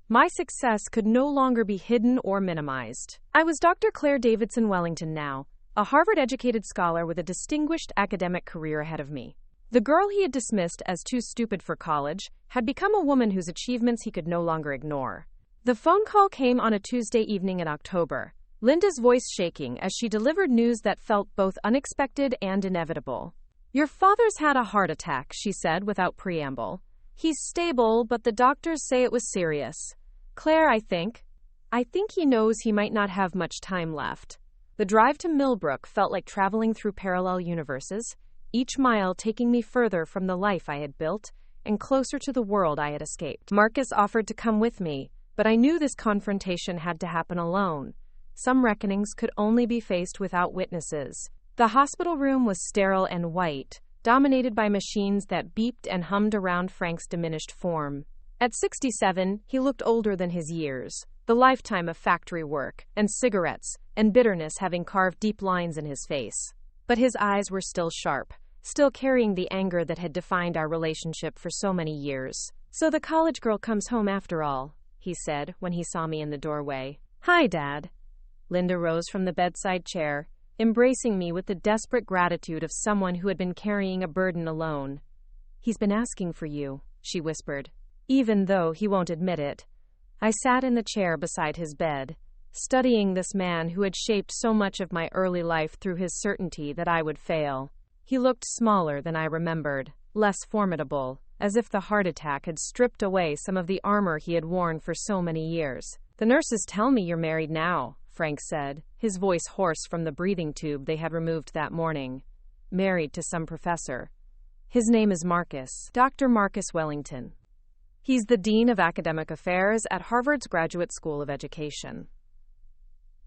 My success could no longer be hidden or minimized. I was Dr. Claire Davidson Wellington now, a Harvard-educated scholar with a distinguished academic career ahead of me. The girl he had dismissed as too stupid for college had become a woman whose achievements he could no longer ignore. The phone call came on a Tuesday evening in October, Linda's voice shaking as she delivered news that felt both unexpected and inevitable. "Your father's had a heart attack," she said without preamble. "He's stable, but the doctors say it was serious. Claire, I think he knows he might not have much time left." The drive to Millbrook felt like traveling through parallel universes, each mile taking me further from the life I had built and closer to the world I had escaped. Marcus offered to come with me, but I knew this confrontation had to happen alone. Some reckonings could only be faced without witnesses. The hospital room was sterile and white, dominated by machines that beeped and hummed around Frank's diminished form. At 67, he looked older than his years, the lifetime of factory work and cigarettes and bitterness having carved deep lines in his face. But his eyes were still sharp, still carrying the anger that had defined our relationship for so many years. "So the college girl comes home after all," he said when he saw me in the doorway. "Hi, Dad." Linda rose from the bedside chair, embracing me with the desperate gratitude of someone who had been carrying a burden alone. "He's been asking for you," she whispered. Even though he won't admit it, I sat in the chair beside his bed, studying this man who had shaped so much of my early life through his certainty that I would fail. He looked smaller than I remembered, less formidable, as if the heart attack had stripped away some of the armor he had worn for so many years. "The nurses tell me you're married now," Frank said, his voice hoarse from the breathing tube they had removed that morning. "Married to some professor. His name is Marcus, Dr. Marcus Wellington. He's the Dean of Academic Affairs at Harvard's Graduate School of Education."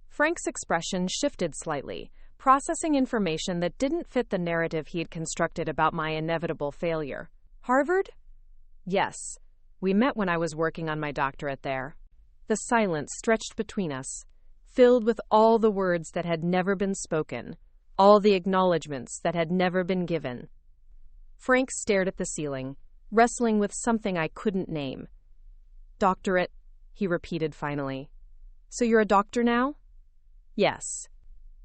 Frank's expression shifted slightly, processing information that didn't fit the narrative he had constructed about my inevitable failure. "Harvard?" "Yes. We met when I was working on my doctorate there." The silence stretched between us, filled with all the words that had never been spoken, all the acknowledgments that had never been given. Frank stared at the ceiling, wrestling with something I couldn't name. "Doctorate," he repeated finally. "So you're a doctor now?" "Yes.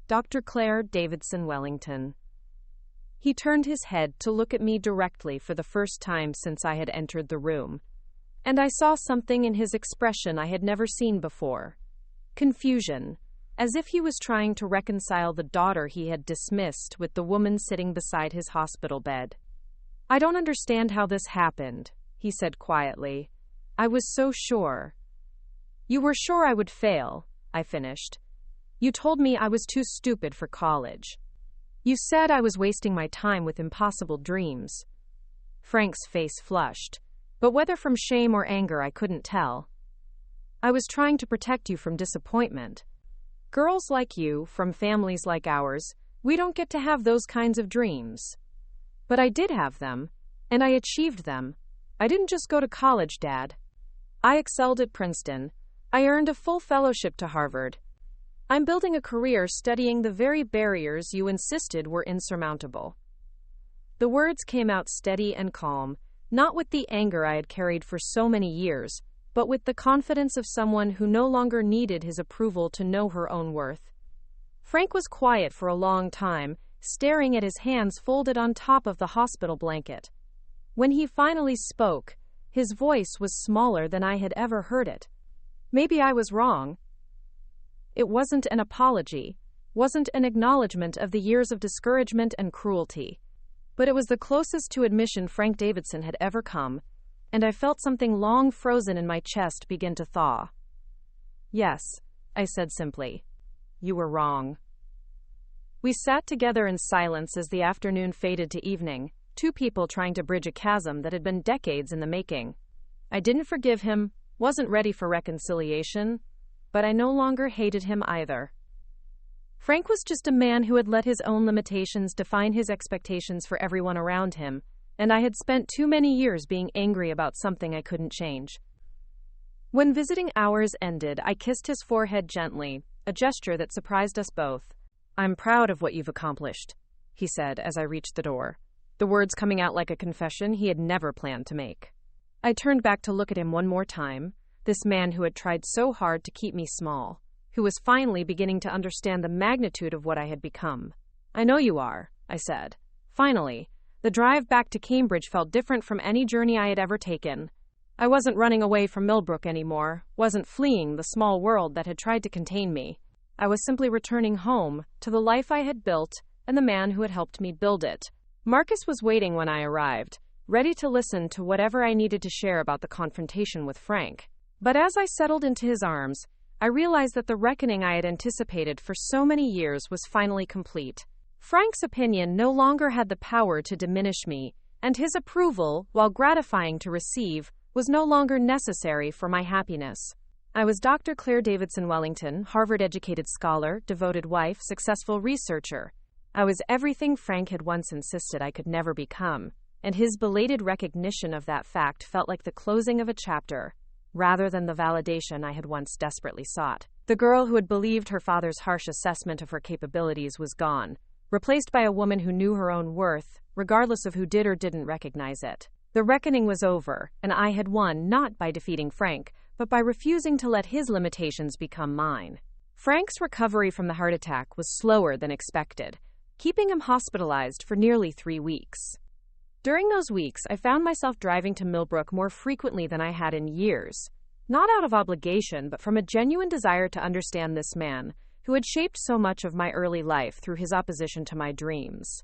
Dr. Claire Davidson Wellington." He turned his head to look at me directly for the first time since I had entered the room, and I saw something in his expression I had never seen before. Confusion, as if he was trying to reconcile the daughter he had dismissed with the woman sitting beside his hospital bed. "I don't understand how this happened," he said quietly. "I was so sure." "You were sure I would fail," I finished. You told me I was too stupid for college. You said I was wasting my time with impossible dreams. Frank's face flushed, but whether from shame or anger I couldn't tell. I was trying to protect you from disappointment. Girls like you, from families like ours, we don't get to have those kinds of dreams. But I did have them, and I achieved them. I didn't just go to college, Dad. I excelled at Princeton. I earned a full fellowship to Harvard. I'm building a career studying the very barriers you insisted were insurmountable. The words came out steady and calm, not with the anger I had carried for so many years, but with the confidence of someone who no longer needed his approval to know her own worth. Frank was quiet for a long time, staring at his hands folded on top of the hospital blanket. When he finally spoke, his voice was smaller than I had ever heard it. Maybe I was wrong. It wasn't an apology, wasn't an acknowledgement of the years of discouragement and cruelty, but it was the closest to admission Frank Davidson had ever come, and I felt something long frozen in my chest begin to thaw. Yes, I said simply. You were wrong. We sat together in silence as the afternoon faded to evening, two people trying to bridge a chasm that had been decades in the making. I didn't forgive him, wasn't ready for reconciliation, but I no longer hated him either. Frank was just a man who had let his own limitations define his expectations for everyone around him, and I had spent too many years being angry about something I couldn't change. When visiting hours ended, I kissed his forehead gently, a gesture that surprised us both. I'm proud of what you've accomplished, he said as I reached the door, the words coming out like a confession he had never planned to make. I turned back to look at him one more time, this man who had tried so hard to keep me small, who was finally beginning to understand the magnitude of what I had become. I know you are, I said. Finally, the drive back to Cambridge felt different from any journey I had ever taken. I wasn't running away from Millbrook anymore, wasn't fleeing the small world that had tried to contain me. I was simply returning home, to the life I had built, and the man who had helped me build it. Marcus was waiting when I arrived, ready to listen to whatever I needed to share about the confrontation with Frank. But as I settled into his arms, I realized that the reckoning I had anticipated for so many years was finally complete. Frank's opinion no longer had the power to diminish me, and his approval, while gratifying to receive, was no longer necessary for my happiness. I was Dr. Claire Davidson Wellington, Harvard-educated scholar, devoted wife, successful researcher. I was everything Frank had once insisted I could never become, and his belated recognition of that fact felt like the closing of a chapter, rather than the validation I had once desperately sought. The girl who had believed her father's harsh assessment of her capabilities was gone, replaced by a woman who knew her own worth, regardless of who did or didn't recognize it. The reckoning was over, and I had won not by defeating Frank, but by refusing to let his limitations become mine. Frank's recovery from the heart attack was slower than expected, keeping him hospitalized for nearly 3 weeks. During those weeks, I found myself driving to Millbrook more frequently than I had in years, not out of obligation, but from a genuine desire to understand this man, who had shaped so much of my early life through his opposition to my dreams.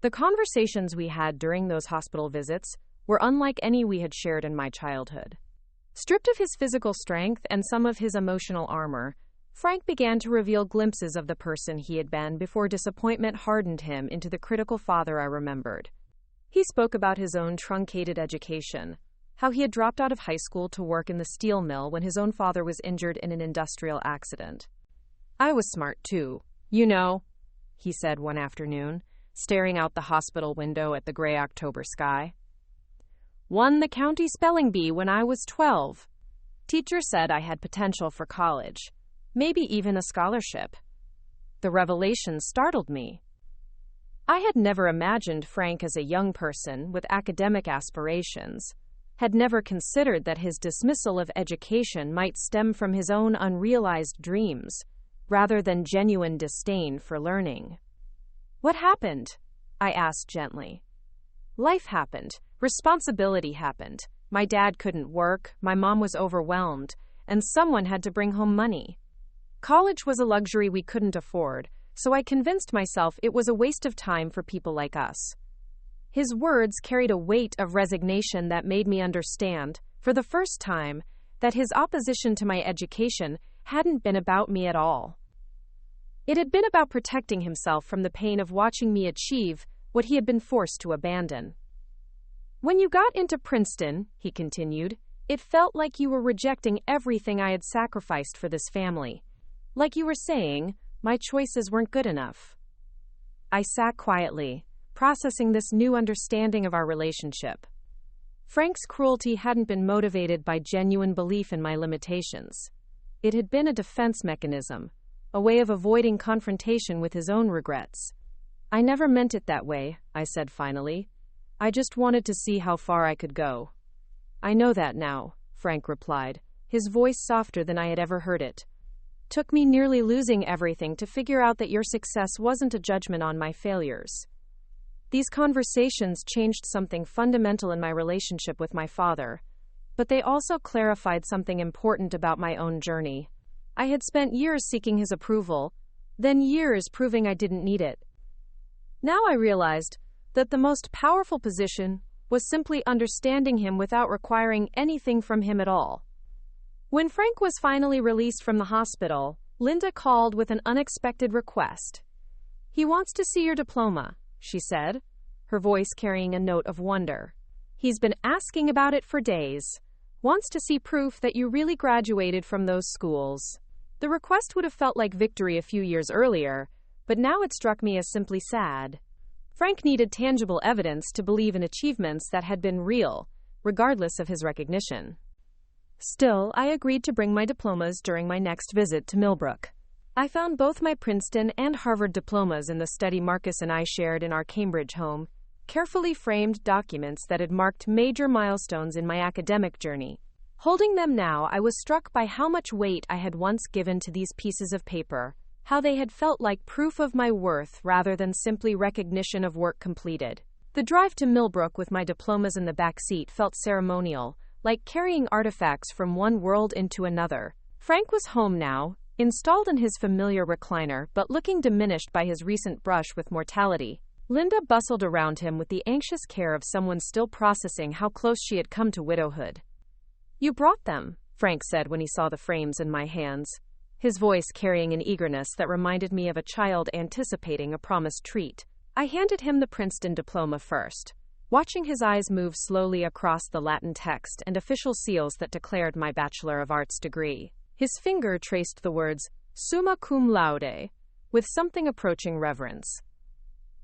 The conversations we had during those hospital visits were unlike any we had shared in my childhood. Stripped of his physical strength and some of his emotional armor, Frank began to reveal glimpses of the person he had been before disappointment hardened him into the critical father I remembered. He spoke about his own truncated education, how he had dropped out of high school to work in the steel mill when his own father was injured in an industrial accident. I was smart too, you know, he said one afternoon, staring out the hospital window at the gray October sky. Won the county spelling bee when I was 12. Teacher said I had potential for college, maybe even a scholarship. The revelation startled me. I had never imagined Frank as a young person with academic aspirations, had never considered that his dismissal of education might stem from his own unrealized dreams, rather than genuine disdain for learning. What happened? I asked gently. Life happened. Responsibility happened. My dad couldn't work, my mom was overwhelmed, and someone had to bring home money. College was a luxury we couldn't afford, so I convinced myself it was a waste of time for people like us. His words carried a weight of resignation that made me understand, for the first time, that his opposition to my education hadn't been about me at all. It had been about protecting himself from the pain of watching me achieve what he had been forced to abandon. When you got into Princeton, he continued, it felt like you were rejecting everything I had sacrificed for this family. Like you were saying, my choices weren't good enough. I sat quietly, processing this new understanding of our relationship. Frank's cruelty hadn't been motivated by genuine belief in my limitations. It had been a defense mechanism, a way of avoiding confrontation with his own regrets. I never meant it that way, I said finally. I just wanted to see how far I could go. I know that now, Frank replied, his voice softer than I had ever heard it. Took me nearly losing everything to figure out that your success wasn't a judgment on my failures. These conversations changed something fundamental in my relationship with my father, but they also clarified something important about my own journey. I had spent years seeking his approval, then years proving I didn't need it. Now I realized that the most powerful position was simply understanding him without requiring anything from him at all. When Frank was finally released from the hospital, Linda called with an unexpected request. He wants to see your diploma, she said, her voice carrying a note of wonder. He's been asking about it for days. Wants to see proof that you really graduated from those schools. The request would have felt like victory a few years earlier, but now it struck me as simply sad. Frank needed tangible evidence to believe in achievements that had been real, regardless of his recognition. Still, I agreed to bring my diplomas during my next visit to Millbrook. I found both my Princeton and Harvard diplomas in the study Marcus and I shared in our Cambridge home, carefully framed documents that had marked major milestones in my academic journey. Holding them now, I was struck by how much weight I had once given to these pieces of paper, how they had felt like proof of my worth rather than simply recognition of work completed. The drive to Millbrook with my diplomas in the back seat felt ceremonial, like carrying artifacts from one world into another. Frank was home now, installed in his familiar recliner, but looking diminished by his recent brush with mortality. Linda bustled around him with the anxious care of someone still processing how close she had come to widowhood. You brought them, Frank said when he saw the frames in my hands, his voice carrying an eagerness that reminded me of a child anticipating a promised treat. I handed him the Princeton diploma first, watching his eyes move slowly across the Latin text and official seals that declared my Bachelor of Arts degree. His finger traced the words, summa cum laude, with something approaching reverence.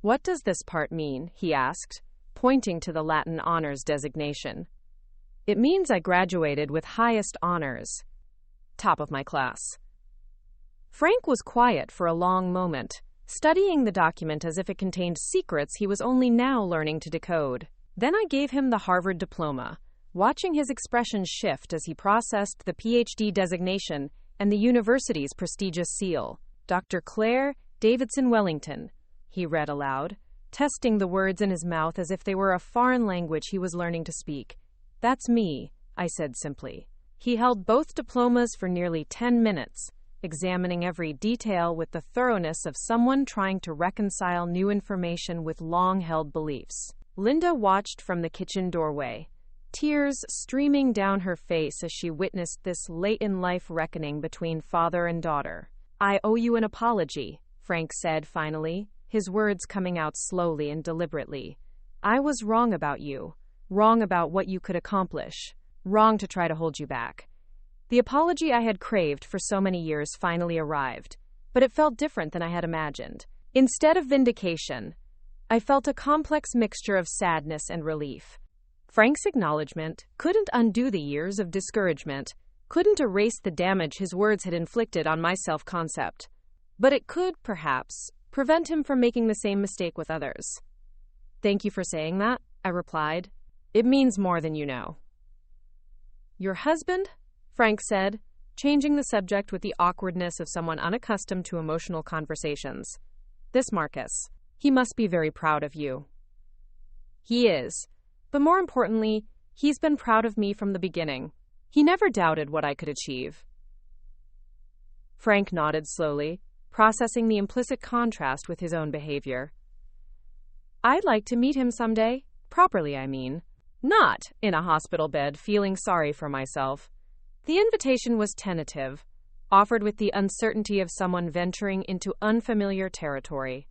What does this part mean? He asked, pointing to the Latin honors designation. It means I graduated with highest honors. Top of my class. Frank was quiet for a long moment, studying the document as if it contained secrets he was only now learning to decode. Then I gave him the Harvard diploma, watching his expression shift as he processed the PhD designation and the university's prestigious seal. Dr. Claire Davidson Wellington, he read aloud, testing the words in his mouth as if they were a foreign language he was learning to speak. That's me, I said simply. He held both diplomas for nearly 10 minutes, examining every detail with the thoroughness of someone trying to reconcile new information with long-held beliefs. Linda watched from the kitchen doorway, tears streaming down her face as she witnessed this late-in-life reckoning between father and daughter. I owe you an apology, Frank said finally, his words coming out slowly and deliberately. I was wrong about you, wrong about what you could accomplish, wrong to try to hold you back. The apology I had craved for so many years finally arrived, but it felt different than I had imagined. Instead of vindication, I felt a complex mixture of sadness and relief. Frank's acknowledgement couldn't undo the years of discouragement, couldn't erase the damage his words had inflicted on my self-concept, but it could, perhaps, prevent him from making the same mistake with others. Thank you for saying that, I replied. It means more than you know. Your husband? Frank said, changing the subject with the awkwardness of someone unaccustomed to emotional conversations. This Marcus. He must be very proud of you. He is. But more importantly, he's been proud of me from the beginning. He never doubted what I could achieve. Frank nodded slowly, processing the implicit contrast with his own behavior. I'd like to meet him someday. Properly, I mean. Not in a hospital bed feeling sorry for myself. The invitation was tentative, offered with the uncertainty of someone venturing into unfamiliar territory.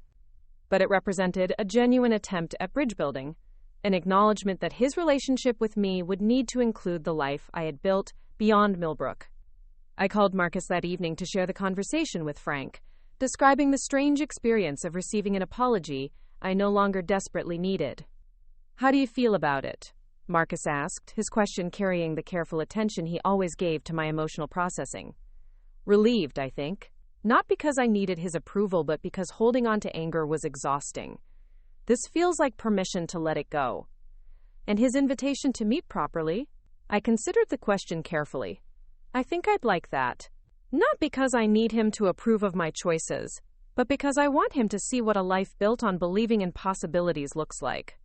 But it represented a genuine attempt at bridge building, an acknowledgement that his relationship with me would need to include the life I had built beyond Millbrook. I called Marcus that evening to share the conversation with Frank, describing the strange experience of receiving an apology I no longer desperately needed. "How do you feel about it?" Marcus asked, his question carrying the careful attention he always gave to my emotional processing. "Relieved, I think. Not because I needed his approval, but because holding on to anger was exhausting. This feels like permission to let it go." And his invitation to meet properly? I considered the question carefully. I think I'd like that. Not because I need him to approve of my choices, but because I want him to see what a life built on believing in possibilities looks like.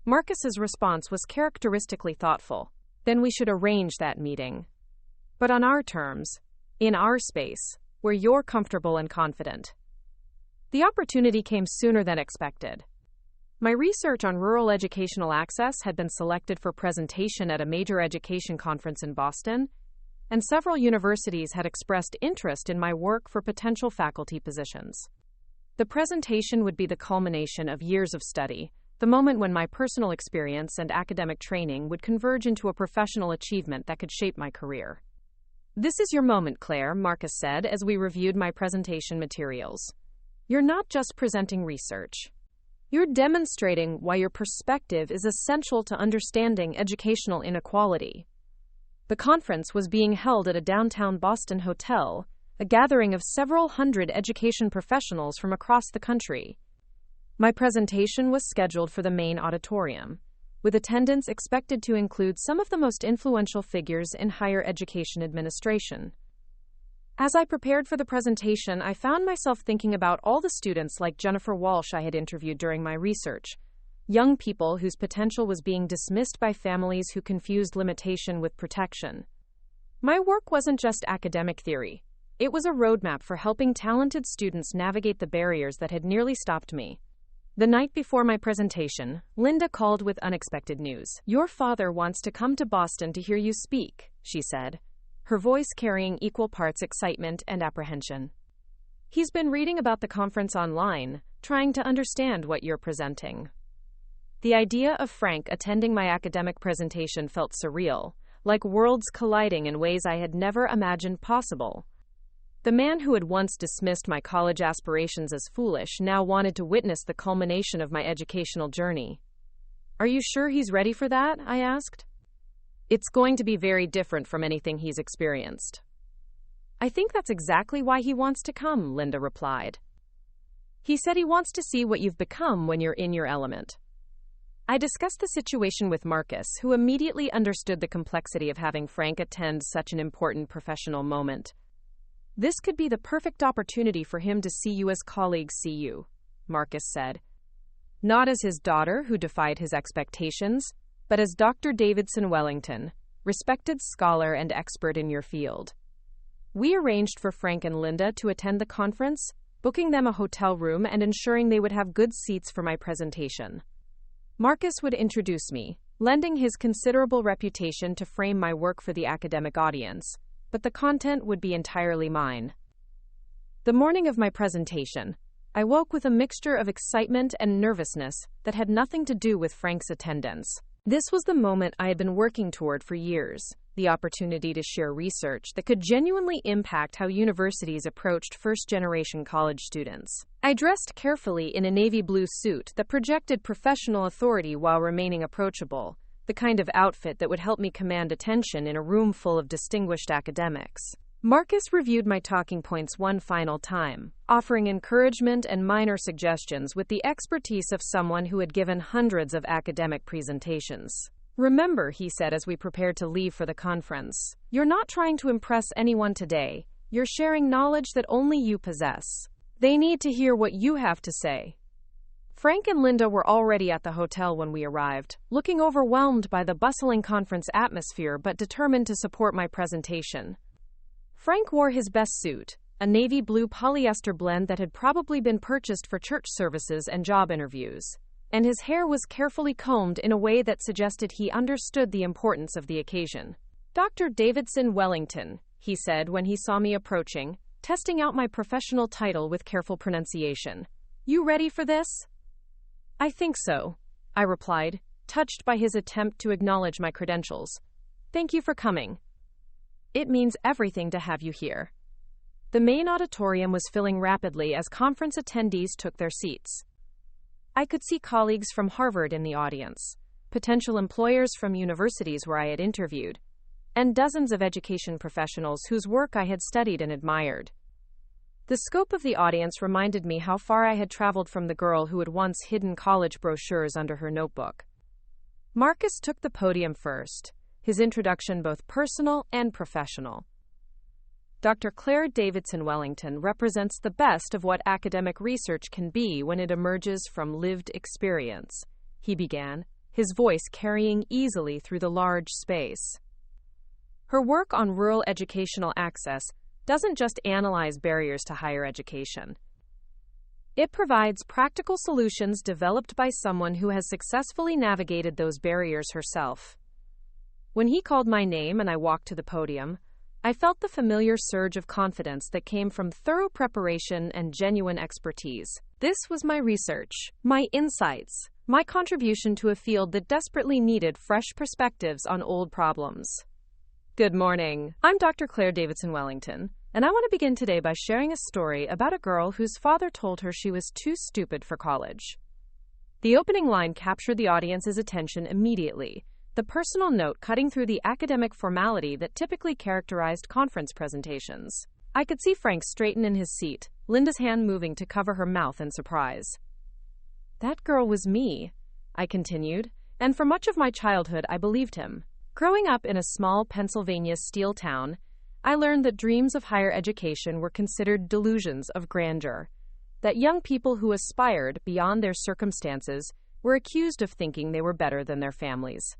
Marcus's response was characteristically thoughtful. "Then we should arrange that meeting. But on our terms, in our space, where you're comfortable and confident." The opportunity came sooner than expected. My research on rural educational access had been selected for presentation at a major education conference in Boston, and several universities had expressed interest in my work for potential faculty positions. The presentation would be the culmination of years of study, the moment when my personal experience and academic training would converge into a professional achievement that could shape my career. "This is your moment, Claire," Marcus said as we reviewed my presentation materials. "You're not just presenting research. You're demonstrating why your perspective is essential to understanding educational inequality." The conference was being held at a downtown Boston hotel, a gathering of several hundred education professionals from across the country. My presentation was scheduled for the main auditorium, with attendance expected to include some of the most influential figures in higher education administration. As I prepared for the presentation, I found myself thinking about all the students like Jennifer Walsh I had interviewed during my research, young people whose potential was being dismissed by families who confused limitation with protection. My work wasn't just academic theory. It was a roadmap for helping talented students navigate the barriers that had nearly stopped me. The night before my presentation, Linda called with unexpected news. "Your father wants to come to Boston to hear you speak," she said, her voice carrying equal parts excitement and apprehension. "He's been reading about the conference online, trying to understand what you're presenting." The idea of Frank attending my academic presentation felt surreal, like worlds colliding in ways I had never imagined possible. The man who had once dismissed my college aspirations as foolish now wanted to witness the culmination of my educational journey. "Are you sure he's ready for that?" I asked. "It's going to be very different from anything he's experienced." "I think that's exactly why he wants to come," Linda replied. "He said he wants to see what you've become when you're in your element." I discussed the situation with Marcus, who immediately understood the complexity of having Frank attend such an important professional moment. "This could be the perfect opportunity for him to see you as colleagues see you," Marcus said. "Not as his daughter who defied his expectations, but as Dr. Davidson Wellington, respected scholar and expert in your field." We arranged for Frank and Linda to attend the conference, booking them a hotel room and ensuring they would have good seats for my presentation. Marcus would introduce me, lending his considerable reputation to frame my work for the academic audience, but the content would be entirely mine. The morning of my presentation, I woke with a mixture of excitement and nervousness that had nothing to do with Frank's attendance. This was the moment I had been working toward for years, the opportunity to share research that could genuinely impact how universities approached first-generation college students. I dressed carefully in a navy blue suit that projected professional authority while remaining approachable, the kind of outfit that would help me command attention in a room full of distinguished academics. Marcus reviewed my talking points one final time, offering encouragement and minor suggestions with the expertise of someone who had given hundreds of academic presentations. "Remember," he said as we prepared to leave for the conference, "you're not trying to impress anyone today. You're sharing knowledge that only you possess. They need to hear what you have to say." Frank and Linda were already at the hotel when we arrived, looking overwhelmed by the bustling conference atmosphere but determined to support my presentation. Frank wore his best suit, a navy blue polyester blend that had probably been purchased for church services and job interviews, and his hair was carefully combed in a way that suggested he understood the importance of the occasion. Dr. Davidson Wellington, he said when he saw me approaching, testing out my professional title with careful pronunciation. You ready for this? I think so, I replied, touched by his attempt to acknowledge my credentials. Thank you for coming. It means everything to have you here. The main auditorium was filling rapidly as conference attendees took their seats. I could see colleagues from Harvard in the audience, potential employers from universities where I had interviewed, and dozens of education professionals whose work I had studied and admired. The scope of the audience reminded me how far I had traveled from the girl who had once hidden college brochures under her notebook. Marcus took the podium first, his introduction both personal and professional. Dr. Claire Davidson Wellington represents the best of what academic research can be when it emerges from lived experience, he began, his voice carrying easily through the large space. Her work on rural educational access doesn't just analyze barriers to higher education. It provides practical solutions developed by someone who has successfully navigated those barriers herself. When he called my name and I walked to the podium, I felt the familiar surge of confidence that came from thorough preparation and genuine expertise. This was my research, my insights, my contribution to a field that desperately needed fresh perspectives on old problems. Good morning. I'm Dr. Claire Davidson Wellington, and I want to begin today by sharing a story about a girl whose father told her she was too stupid for college. The opening line captured the audience's attention immediately, the personal note cutting through the academic formality that typically characterized conference presentations. I could see Frank straighten in his seat, Linda's hand moving to cover her mouth in surprise. That girl was me, I continued, and for much of my childhood I believed him. Growing up in a small Pennsylvania steel town, I learned that dreams of higher education were considered delusions of grandeur, that young people who aspired beyond their circumstances were accused of thinking they were better than their families.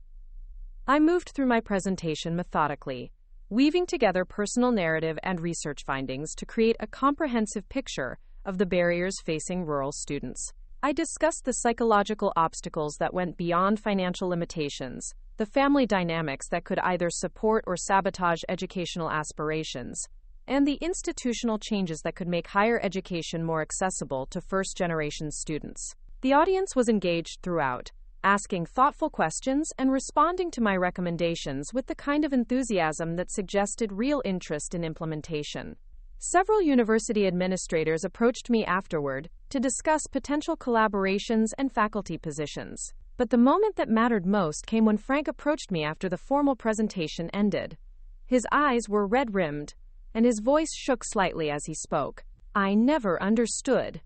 I moved through my presentation methodically, weaving together personal narrative and research findings to create a comprehensive picture of the barriers facing rural students. I discussed the psychological obstacles that went beyond financial limitations, the family dynamics that could either support or sabotage educational aspirations, and the institutional changes that could make higher education more accessible to first-generation students. The audience was engaged throughout, asking thoughtful questions and responding to my recommendations with the kind of enthusiasm that suggested real interest in implementation. Several university administrators approached me afterward to discuss potential collaborations and faculty positions. But the moment that mattered most came when Frank approached me after the formal presentation ended. His eyes were red-rimmed, and his voice shook slightly as he spoke. I never understood,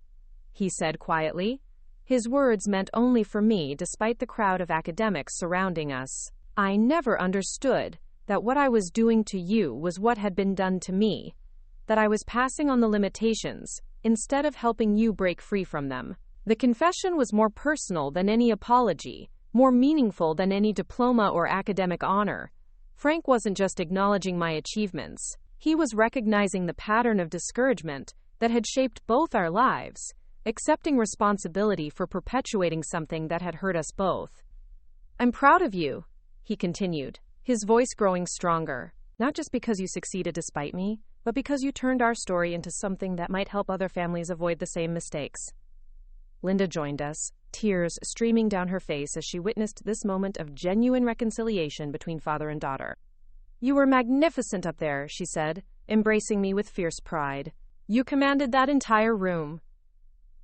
he said quietly. His words meant only for me despite the crowd of academics surrounding us. I never understood that what I was doing to you was what had been done to me, that I was passing on the limitations instead of helping you break free from them. The confession was more personal than any apology, more meaningful than any diploma or academic honor. Frank wasn't just acknowledging my achievements. He was recognizing the pattern of discouragement that had shaped both our lives, accepting responsibility for perpetuating something that had hurt us both. I'm proud of you, he continued, his voice growing stronger, not just because you succeeded despite me, but because you turned our story into something that might help other families avoid the same mistakes. Linda joined us, tears streaming down her face as she witnessed this moment of genuine reconciliation between father and daughter. You were magnificent up there, she said, embracing me with fierce pride. You commanded that entire room.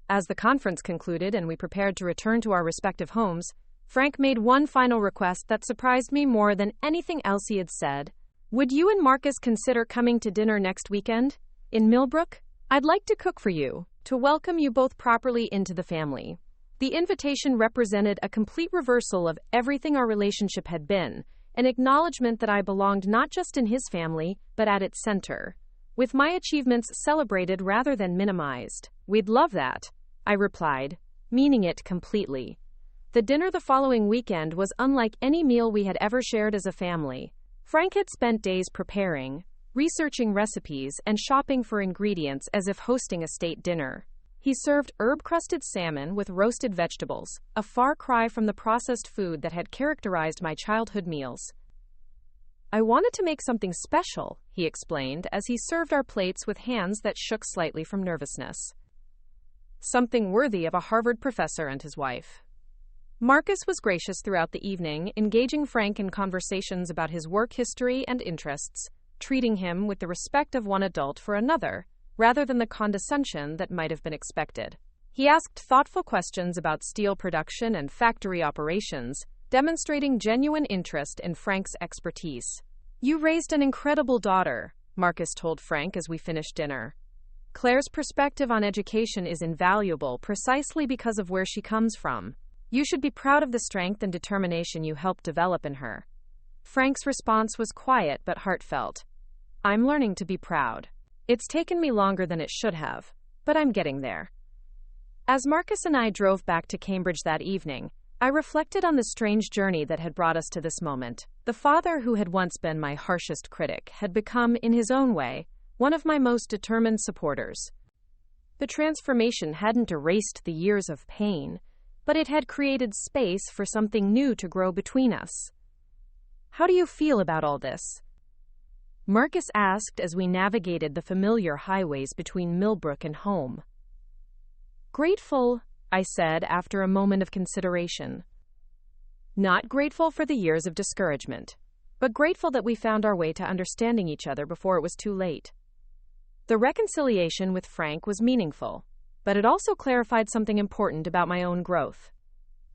As the conference concluded and we prepared to return to our respective homes, Frank made one final request that surprised me more than anything else he had said. Would you and Marcus consider coming to dinner next weekend? In Millbrook? I'd like to cook for you, to welcome you both properly into the family. The invitation represented a complete reversal of everything our relationship had been, an acknowledgement that I belonged not just in his family, but at its center, with my achievements celebrated rather than minimized. We'd love that, I replied, meaning it completely. The dinner the following weekend was unlike any meal we had ever shared as a family. Frank had spent days preparing, researching recipes, and shopping for ingredients as if hosting a state dinner. He served herb-crusted salmon with roasted vegetables, a far cry from the processed food that had characterized my childhood meals. I wanted to make something special, he explained as he served our plates with hands that shook slightly from nervousness. Something worthy of a Harvard professor and his wife. Marcus was gracious throughout the evening, engaging Frank in conversations about his work history and interests, treating him with the respect of one adult for another, rather than the condescension that might have been expected. He asked thoughtful questions about steel production and factory operations, demonstrating genuine interest in Frank's expertise. You raised an incredible daughter, Marcus told Frank as we finished dinner. Claire's perspective on education is invaluable precisely because of where she comes from. You should be proud of the strength and determination you helped develop in her. Frank's response was quiet but heartfelt. I'm learning to be proud. It's taken me longer than it should have, but I'm getting there. As Marcus and I drove back to Cambridge that evening, I reflected on the strange journey that had brought us to this moment. The father who had once been my harshest critic had become, in his own way, one of my most determined supporters. The transformation hadn't erased the years of pain, but it had created space for something new to grow between us. How do you feel about all this? Marcus asked as we navigated the familiar highways between Millbrook and home. Grateful, I said after a moment of consideration. Not grateful for the years of discouragement, but grateful that we found our way to understanding each other before it was too late. The reconciliation with Frank was meaningful, but it also clarified something important about my own growth.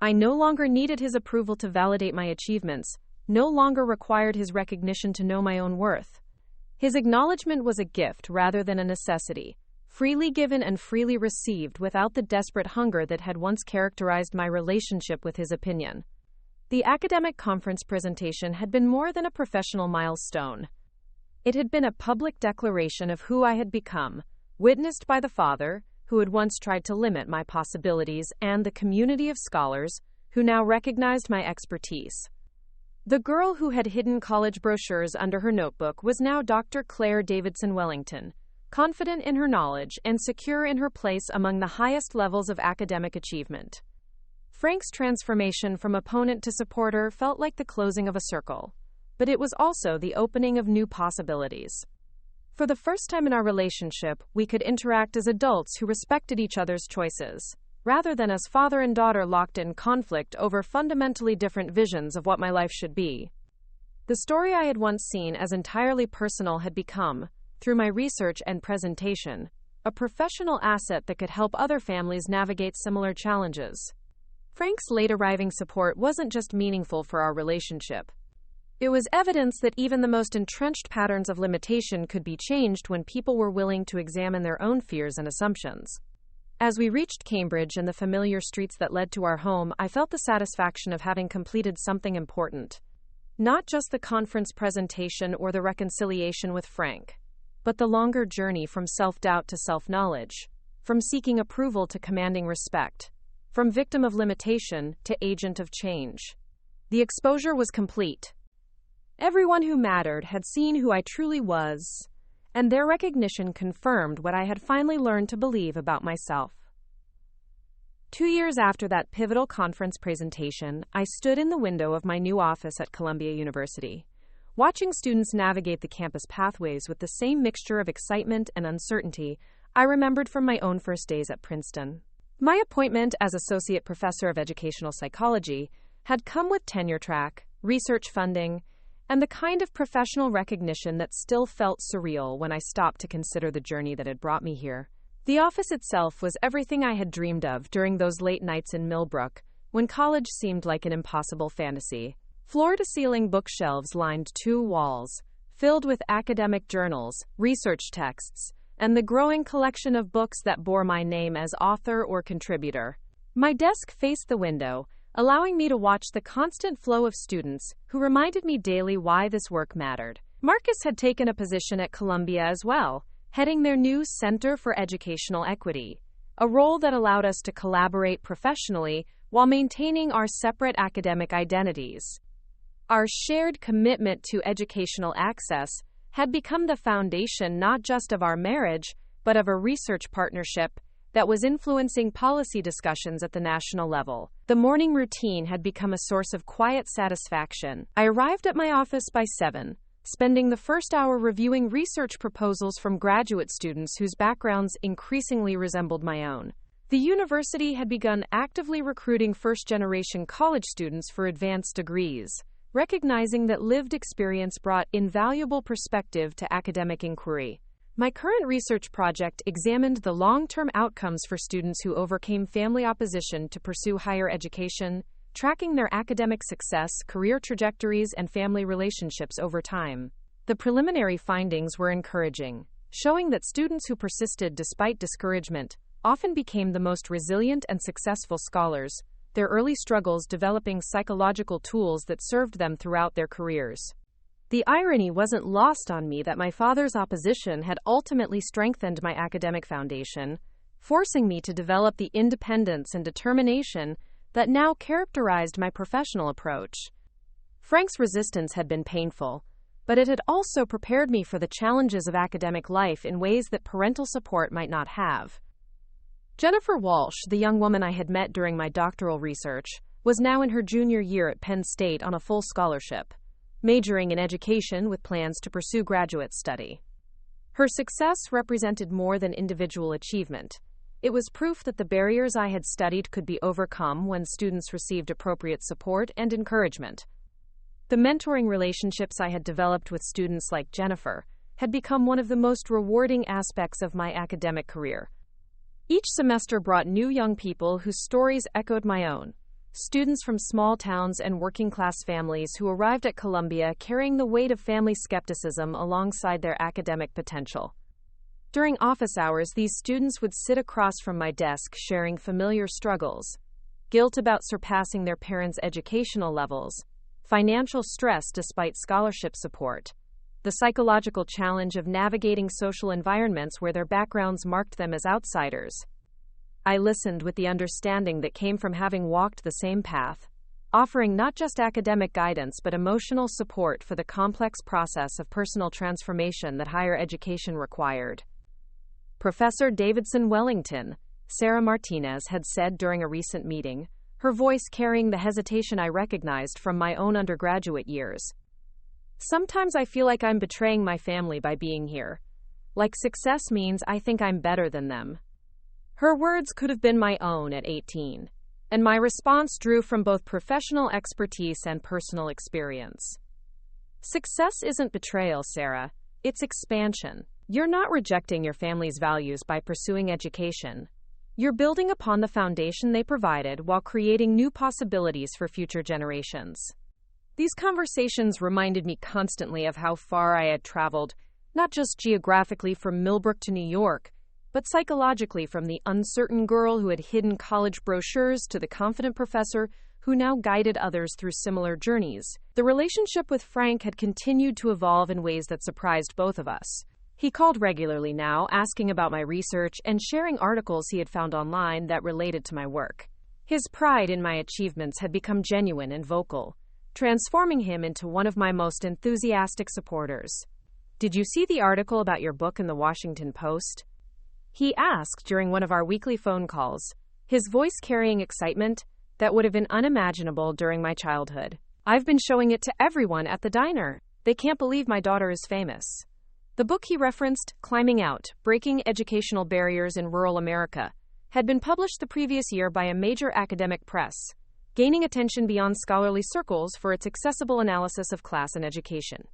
I no longer needed his approval to validate my achievements, no longer required his recognition to know my own worth. His acknowledgement was a gift rather than a necessity, freely given and freely received without the desperate hunger that had once characterized my relationship with his opinion. The academic conference presentation had been more than a professional milestone. It had been a public declaration of who I had become, witnessed by the father, who had once tried to limit my possibilities, and the community of scholars, who now recognized my expertise. The girl who had hidden college brochures under her notebook was now Dr. Claire Davidson Wellington, confident in her knowledge and secure in her place among the highest levels of academic achievement. Frank's transformation from opponent to supporter felt like the closing of a circle, but it was also the opening of new possibilities. For the first time in our relationship, we could interact as adults who respected each other's choices, rather than as father and daughter locked in conflict over fundamentally different visions of what my life should be. The story I had once seen as entirely personal had become, through my research and presentation, a professional asset that could help other families navigate similar challenges. Frank's late arriving support wasn't just meaningful for our relationship. It was evidence that even the most entrenched patterns of limitation could be changed when people were willing to examine their own fears and assumptions. As we reached Cambridge and the familiar streets that led to our home, I felt the satisfaction of having completed something important. Not just the conference presentation or the reconciliation with Frank, but the longer journey from self-doubt to self-knowledge, from seeking approval to commanding respect, from victim of limitation to agent of change. The exposure was complete. Everyone who mattered had seen who I truly was, and their recognition confirmed what I had finally learned to believe about myself. 2 years after that pivotal conference presentation, I stood in the window of my new office at Columbia University, watching students navigate the campus pathways with the same mixture of excitement and uncertainty I remembered from my own first days at Princeton. My appointment as Associate Professor of Educational Psychology had come with tenure track, research funding, and the kind of professional recognition that still felt surreal when I stopped to consider the journey that had brought me here. The office itself was everything I had dreamed of during those late nights in Millbrook, when college seemed like an impossible fantasy. Floor-to-ceiling bookshelves lined 2 walls, filled with academic journals, research texts, and the growing collection of books that bore my name as author or contributor. My desk faced the window, allowing me to watch the constant flow of students who reminded me daily why this work mattered. Marcus had taken a position at Columbia as well, heading their new Center for Educational Equity, a role that allowed us to collaborate professionally while maintaining our separate academic identities. Our shared commitment to educational access had become the foundation not just of our marriage, but of a research partnership that was influencing policy discussions at the national level. The morning routine had become a source of quiet satisfaction. I arrived at my office by 7, spending the first hour reviewing research proposals from graduate students whose backgrounds increasingly resembled my own. The university had begun actively recruiting first-generation college students for advanced degrees, recognizing that lived experience brought invaluable perspective to academic inquiry. My current research project examined the long-term outcomes for students who overcame family opposition to pursue higher education, tracking their academic success, career trajectories, and family relationships over time. The preliminary findings were encouraging, showing that students who persisted despite discouragement often became the most resilient and successful scholars, their early struggles developing psychological tools that served them throughout their careers. The irony wasn't lost on me that my father's opposition had ultimately strengthened my academic foundation, forcing me to develop the independence and determination that now characterized my professional approach. Frank's resistance had been painful, but it had also prepared me for the challenges of academic life in ways that parental support might not have. Jennifer Walsh, the young woman I had met during my doctoral research, was now in her junior year at Penn State on a full scholarship, majoring in education with plans to pursue graduate study. Her success represented more than individual achievement. It was proof that the barriers I had studied could be overcome when students received appropriate support and encouragement. The mentoring relationships I had developed with students like Jennifer had become one of the most rewarding aspects of my academic career. Each semester brought new young people whose stories echoed my own. Students from small towns and working-class families who arrived at Columbia carrying the weight of family skepticism alongside their academic potential. During office hours, these students would sit across from my desk sharing familiar struggles: guilt about surpassing their parents' educational levels, financial stress despite scholarship support, the psychological challenge of navigating social environments where their backgrounds marked them as outsiders. I listened with the understanding that came from having walked the same path, offering not just academic guidance but emotional support for the complex process of personal transformation that higher education required. Professor Davidson Wellington, Sarah Martinez had said during a recent meeting, her voice carrying the hesitation I recognized from my own undergraduate years. "Sometimes I feel like I'm betraying my family by being here. Like success means I think I'm better than them." Her words could have been my own at 18, and my response drew from both professional expertise and personal experience. Success isn't betrayal, Sarah. It's expansion. You're not rejecting your family's values by pursuing education. You're building upon the foundation they provided while creating new possibilities for future generations. These conversations reminded me constantly of how far I had traveled, not just geographically from Millbrook to New York, but psychologically from the uncertain girl who had hidden college brochures to the confident professor who now guided others through similar journeys. The relationship with Frank had continued to evolve in ways that surprised both of us. He called regularly now, asking about my research and sharing articles he had found online that related to my work. His pride in my achievements had become genuine and vocal, transforming him into one of my most enthusiastic supporters. "Did you see the article about your book in the Washington Post?" he asked during one of our weekly phone calls, his voice carrying excitement that would have been unimaginable during my childhood. "I've been showing it to everyone at the diner. They can't believe my daughter is famous." The book he referenced, Climbing Out: Breaking Educational Barriers in Rural America, had been published the previous year by a major academic press, gaining attention beyond scholarly circles for its accessible analysis of class and education.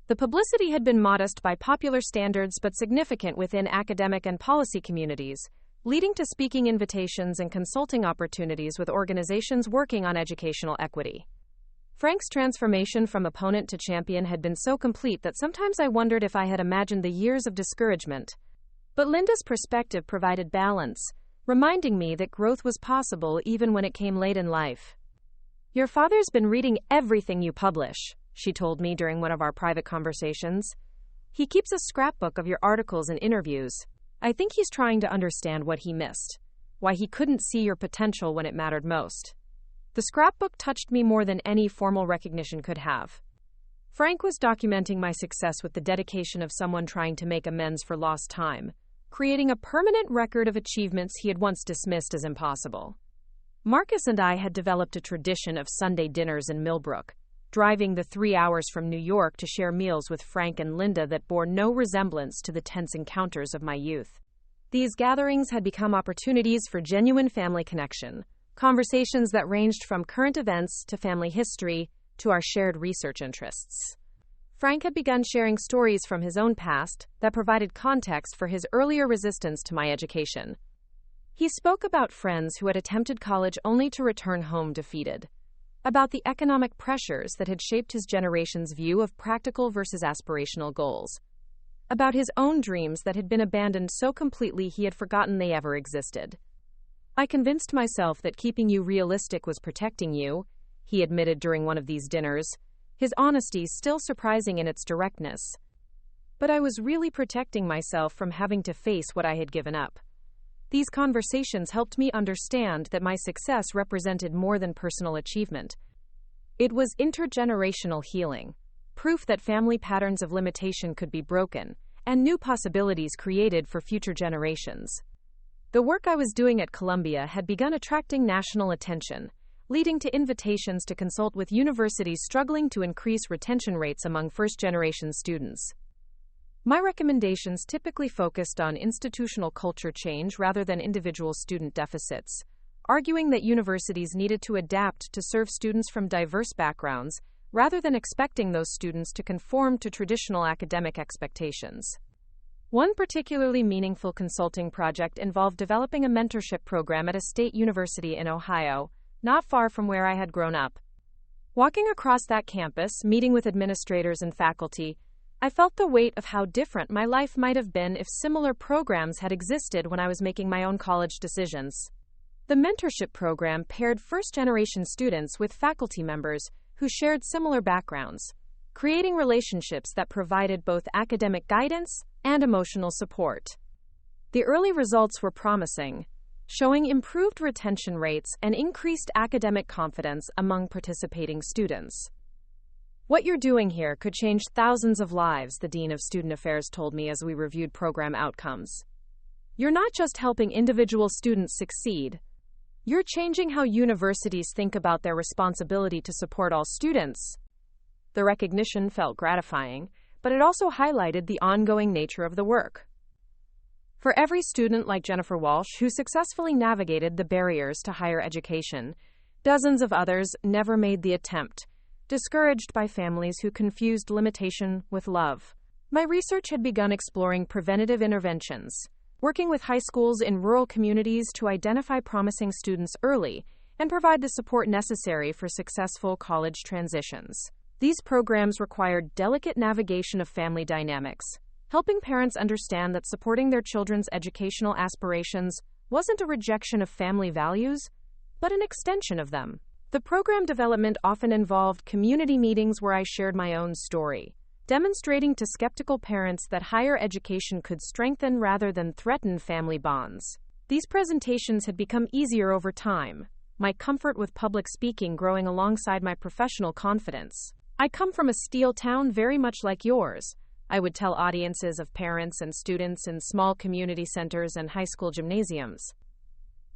The publicity had been modest by popular standards but significant within academic and policy communities, leading to speaking invitations and consulting opportunities with organizations working on educational equity. Frank's transformation from opponent to champion had been so complete that sometimes I wondered if I had imagined the years of discouragement. But Linda's perspective provided balance, reminding me that growth was possible even when it came late in life. "Your father's been reading everything you publish," she told me during one of our private conversations. "He keeps a scrapbook of your articles and interviews. I think he's trying to understand what he missed, why he couldn't see your potential when it mattered most." The scrapbook touched me more than any formal recognition could have. Frank was documenting my success with the dedication of someone trying to make amends for lost time, creating a permanent record of achievements he had once dismissed as impossible. Marcus and I had developed a tradition of Sunday dinners in Millbrook, driving the 3 hours from New York to share meals with Frank and Linda that bore no resemblance to the tense encounters of my youth. These gatherings had become opportunities for genuine family connection, conversations that ranged from current events to family history to our shared research interests. Frank had begun sharing stories from his own past that provided context for his earlier resistance to my education. He spoke about friends who had attempted college only to return home defeated, about the economic pressures that had shaped his generation's view of practical versus aspirational goals, about his own dreams that had been abandoned so completely he had forgotten they ever existed. I convinced myself that keeping you realistic was protecting you, he admitted during one of these dinners, his honesty still surprising in its directness. But I was really protecting myself from having to face what I had given up. These conversations helped me understand that my success represented more than personal achievement. It was intergenerational healing, proof that family patterns of limitation could be broken, and new possibilities created for future generations. The work I was doing at Columbia had begun attracting national attention, leading to invitations to consult with universities struggling to increase retention rates among first-generation students. My recommendations typically focused on institutional culture change rather than individual student deficits, arguing that universities needed to adapt to serve students from diverse backgrounds rather than expecting those students to conform to traditional academic expectations. One particularly meaningful consulting project involved developing a mentorship program at a state university in Ohio, not far from where I had grown up. Walking across that campus, meeting with administrators and faculty, I felt the weight of how different my life might have been if similar programs had existed when I was making my own college decisions. The mentorship program paired first-generation students with faculty members who shared similar backgrounds, creating relationships that provided both academic guidance and emotional support. The early results were promising, showing improved retention rates and increased academic confidence among participating students. What you're doing here could change thousands of lives, the Dean of Student Affairs told me as we reviewed program outcomes. You're not just helping individual students succeed, you're changing how universities think about their responsibility to support all students. The recognition felt gratifying, but it also highlighted the ongoing nature of the work. For every student like Jennifer Walsh who successfully navigated the barriers to higher education, dozens of others never made the attempt, discouraged by families who confused limitation with love. My research had begun exploring preventative interventions, working with high schools in rural communities to identify promising students early and provide the support necessary for successful college transitions. These programs required delicate navigation of family dynamics, helping parents understand that supporting their children's educational aspirations wasn't a rejection of family values, but an extension of them. The program development often involved community meetings where I shared my own story, demonstrating to skeptical parents that higher education could strengthen rather than threaten family bonds. These presentations had become easier over time, my comfort with public speaking growing alongside my professional confidence. I come from a steel town very much like yours, I would tell audiences of parents and students in small community centers and high school gymnasiums.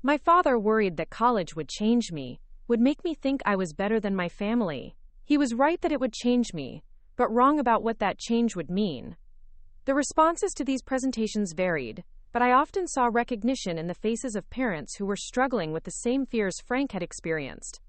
My father worried that college would change me, would make me think I was better than my family. He was right that it would change me, but wrong about what that change would mean. The responses to these presentations varied, but I often saw recognition in the faces of parents who were struggling with the same fears Frank had experienced.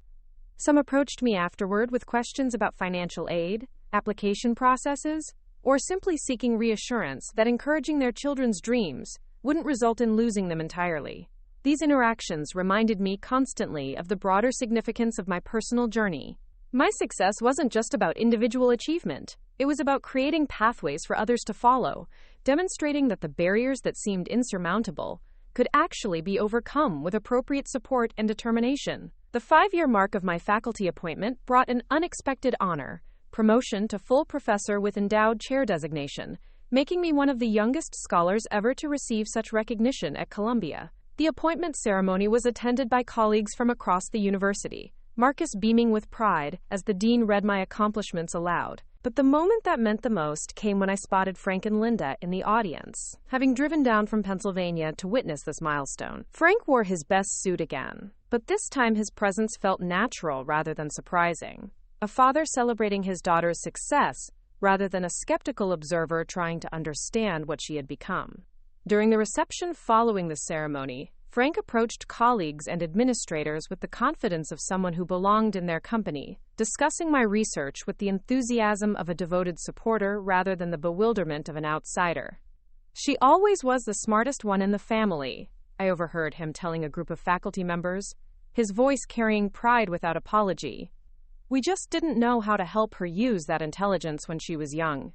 Some approached me afterward with questions about financial aid, application processes, or simply seeking reassurance that encouraging their children's dreams wouldn't result in losing them entirely. These interactions reminded me constantly of the broader significance of my personal journey. My success wasn't just about individual achievement. It was about creating pathways for others to follow, demonstrating that the barriers that seemed insurmountable could actually be overcome with appropriate support and determination. The 5-year mark of my faculty appointment brought an unexpected honor, promotion to full professor with endowed chair designation, making me one of the youngest scholars ever to receive such recognition at Columbia. The appointment ceremony was attended by colleagues from across the university, Marcus beaming with pride as the dean read my accomplishments aloud. But the moment that meant the most came when I spotted Frank and Linda in the audience, having driven down from Pennsylvania to witness this milestone. Frank wore his best suit again, but this time his presence felt natural rather than surprising. a father celebrating his daughter's success rather than a skeptical observer trying to understand what she had become. During the reception following the ceremony, Frank approached colleagues and administrators with the confidence of someone who belonged in their company, discussing my research with the enthusiasm of a devoted supporter rather than the bewilderment of an outsider. "She always was the smartest one in the family," I overheard him telling a group of faculty members, his voice carrying pride without apology. "We just didn't know how to help her use that intelligence when she was young."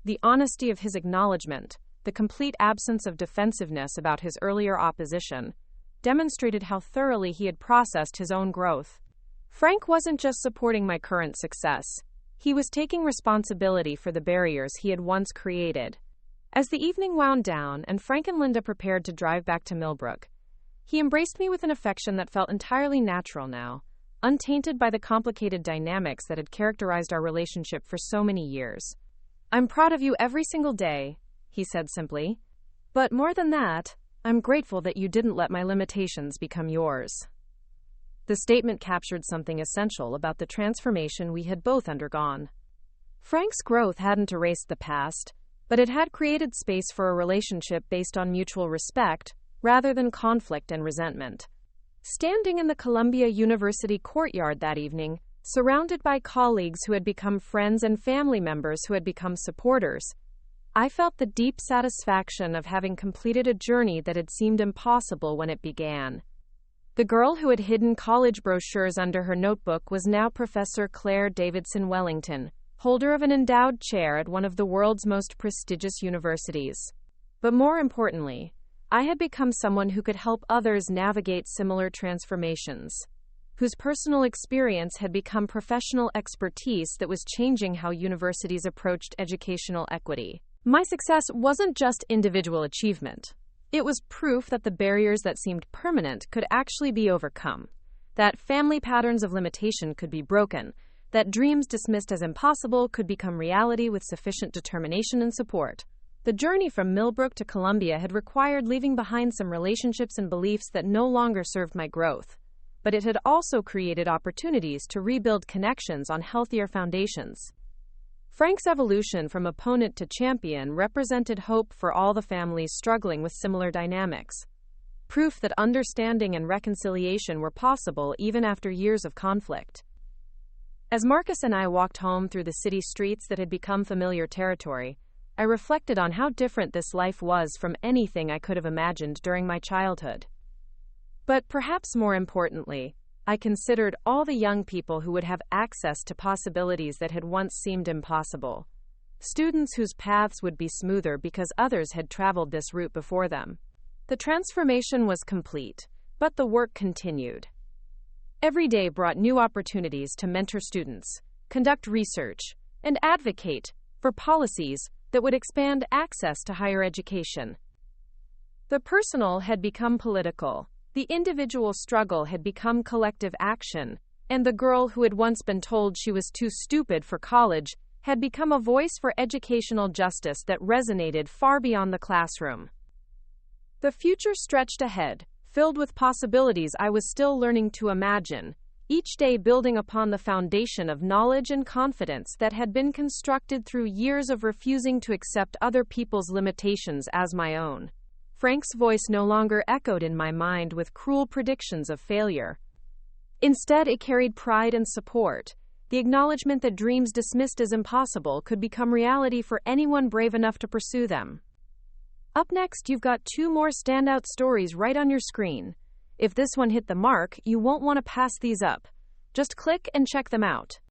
The honesty of his acknowledgement, the complete absence of defensiveness about his earlier opposition, demonstrated how thoroughly he had processed his own growth. Frank wasn't just supporting my current success. He was taking responsibility for the barriers he had once created. As the evening wound down and Frank and Linda prepared to drive back to Millbrook, he embraced me with an affection that felt entirely natural now, untainted by the complicated dynamics that had characterized our relationship for so many years. "I'm proud of you every single day," he said simply. "But more than that, I'm grateful that you didn't let my limitations become yours." The statement captured something essential about the transformation we had both undergone. Frank's growth hadn't erased the past, but it had created space for a relationship based on mutual respect rather than conflict and resentment. Standing in the Columbia University courtyard that evening, surrounded by colleagues who had become friends and family members who had become supporters, I felt the deep satisfaction of having completed a journey that had seemed impossible when it began. The girl who had hidden college brochures under her notebook was now Professor Claire Davidson Wellington, holder of an endowed chair at one of the world's most prestigious universities. But more importantly, I had become someone who could help others navigate similar transformations, whose personal experience had become professional expertise that was changing how universities approached educational equity. My success wasn't just individual achievement. It was proof that the barriers that seemed permanent could actually be overcome, that family patterns of limitation could be broken, that dreams dismissed as impossible could become reality with sufficient determination and support. The journey from Millbrook to Columbia had required leaving behind some relationships and beliefs that no longer served my growth, but it had also created opportunities to rebuild connections on healthier foundations. Frank's evolution from opponent to champion represented hope for all the families struggling with similar dynamics, proof that understanding and reconciliation were possible even after years of conflict. As Marcus and I walked home through the city streets that had become familiar territory, I reflected on how different this life was from anything I could have imagined during my childhood. But perhaps more importantly, I considered all the young people who would have access to possibilities that had once seemed impossible. Students whose paths would be smoother because others had traveled this route before them. The transformation was complete, but the work continued. Every day brought new opportunities to mentor students, conduct research, and advocate for policies that would expand access to higher education. The personal had become political, the individual struggle had become collective action, and the girl who had once been told she was too stupid for college had become a voice for educational justice that resonated far beyond the classroom. The future stretched ahead, filled with possibilities I was still learning to imagine, each day building upon the foundation of knowledge and confidence that had been constructed through years of refusing to accept other people's limitations as my own. Frank's voice no longer echoed in my mind with cruel predictions of failure. Instead, it carried pride and support, the acknowledgement that dreams dismissed as impossible could become reality for anyone brave enough to pursue them. Up next, you've got 2 more standout stories right on your screen. If this one hit the mark, you won't want to pass these up. Just click and check them out.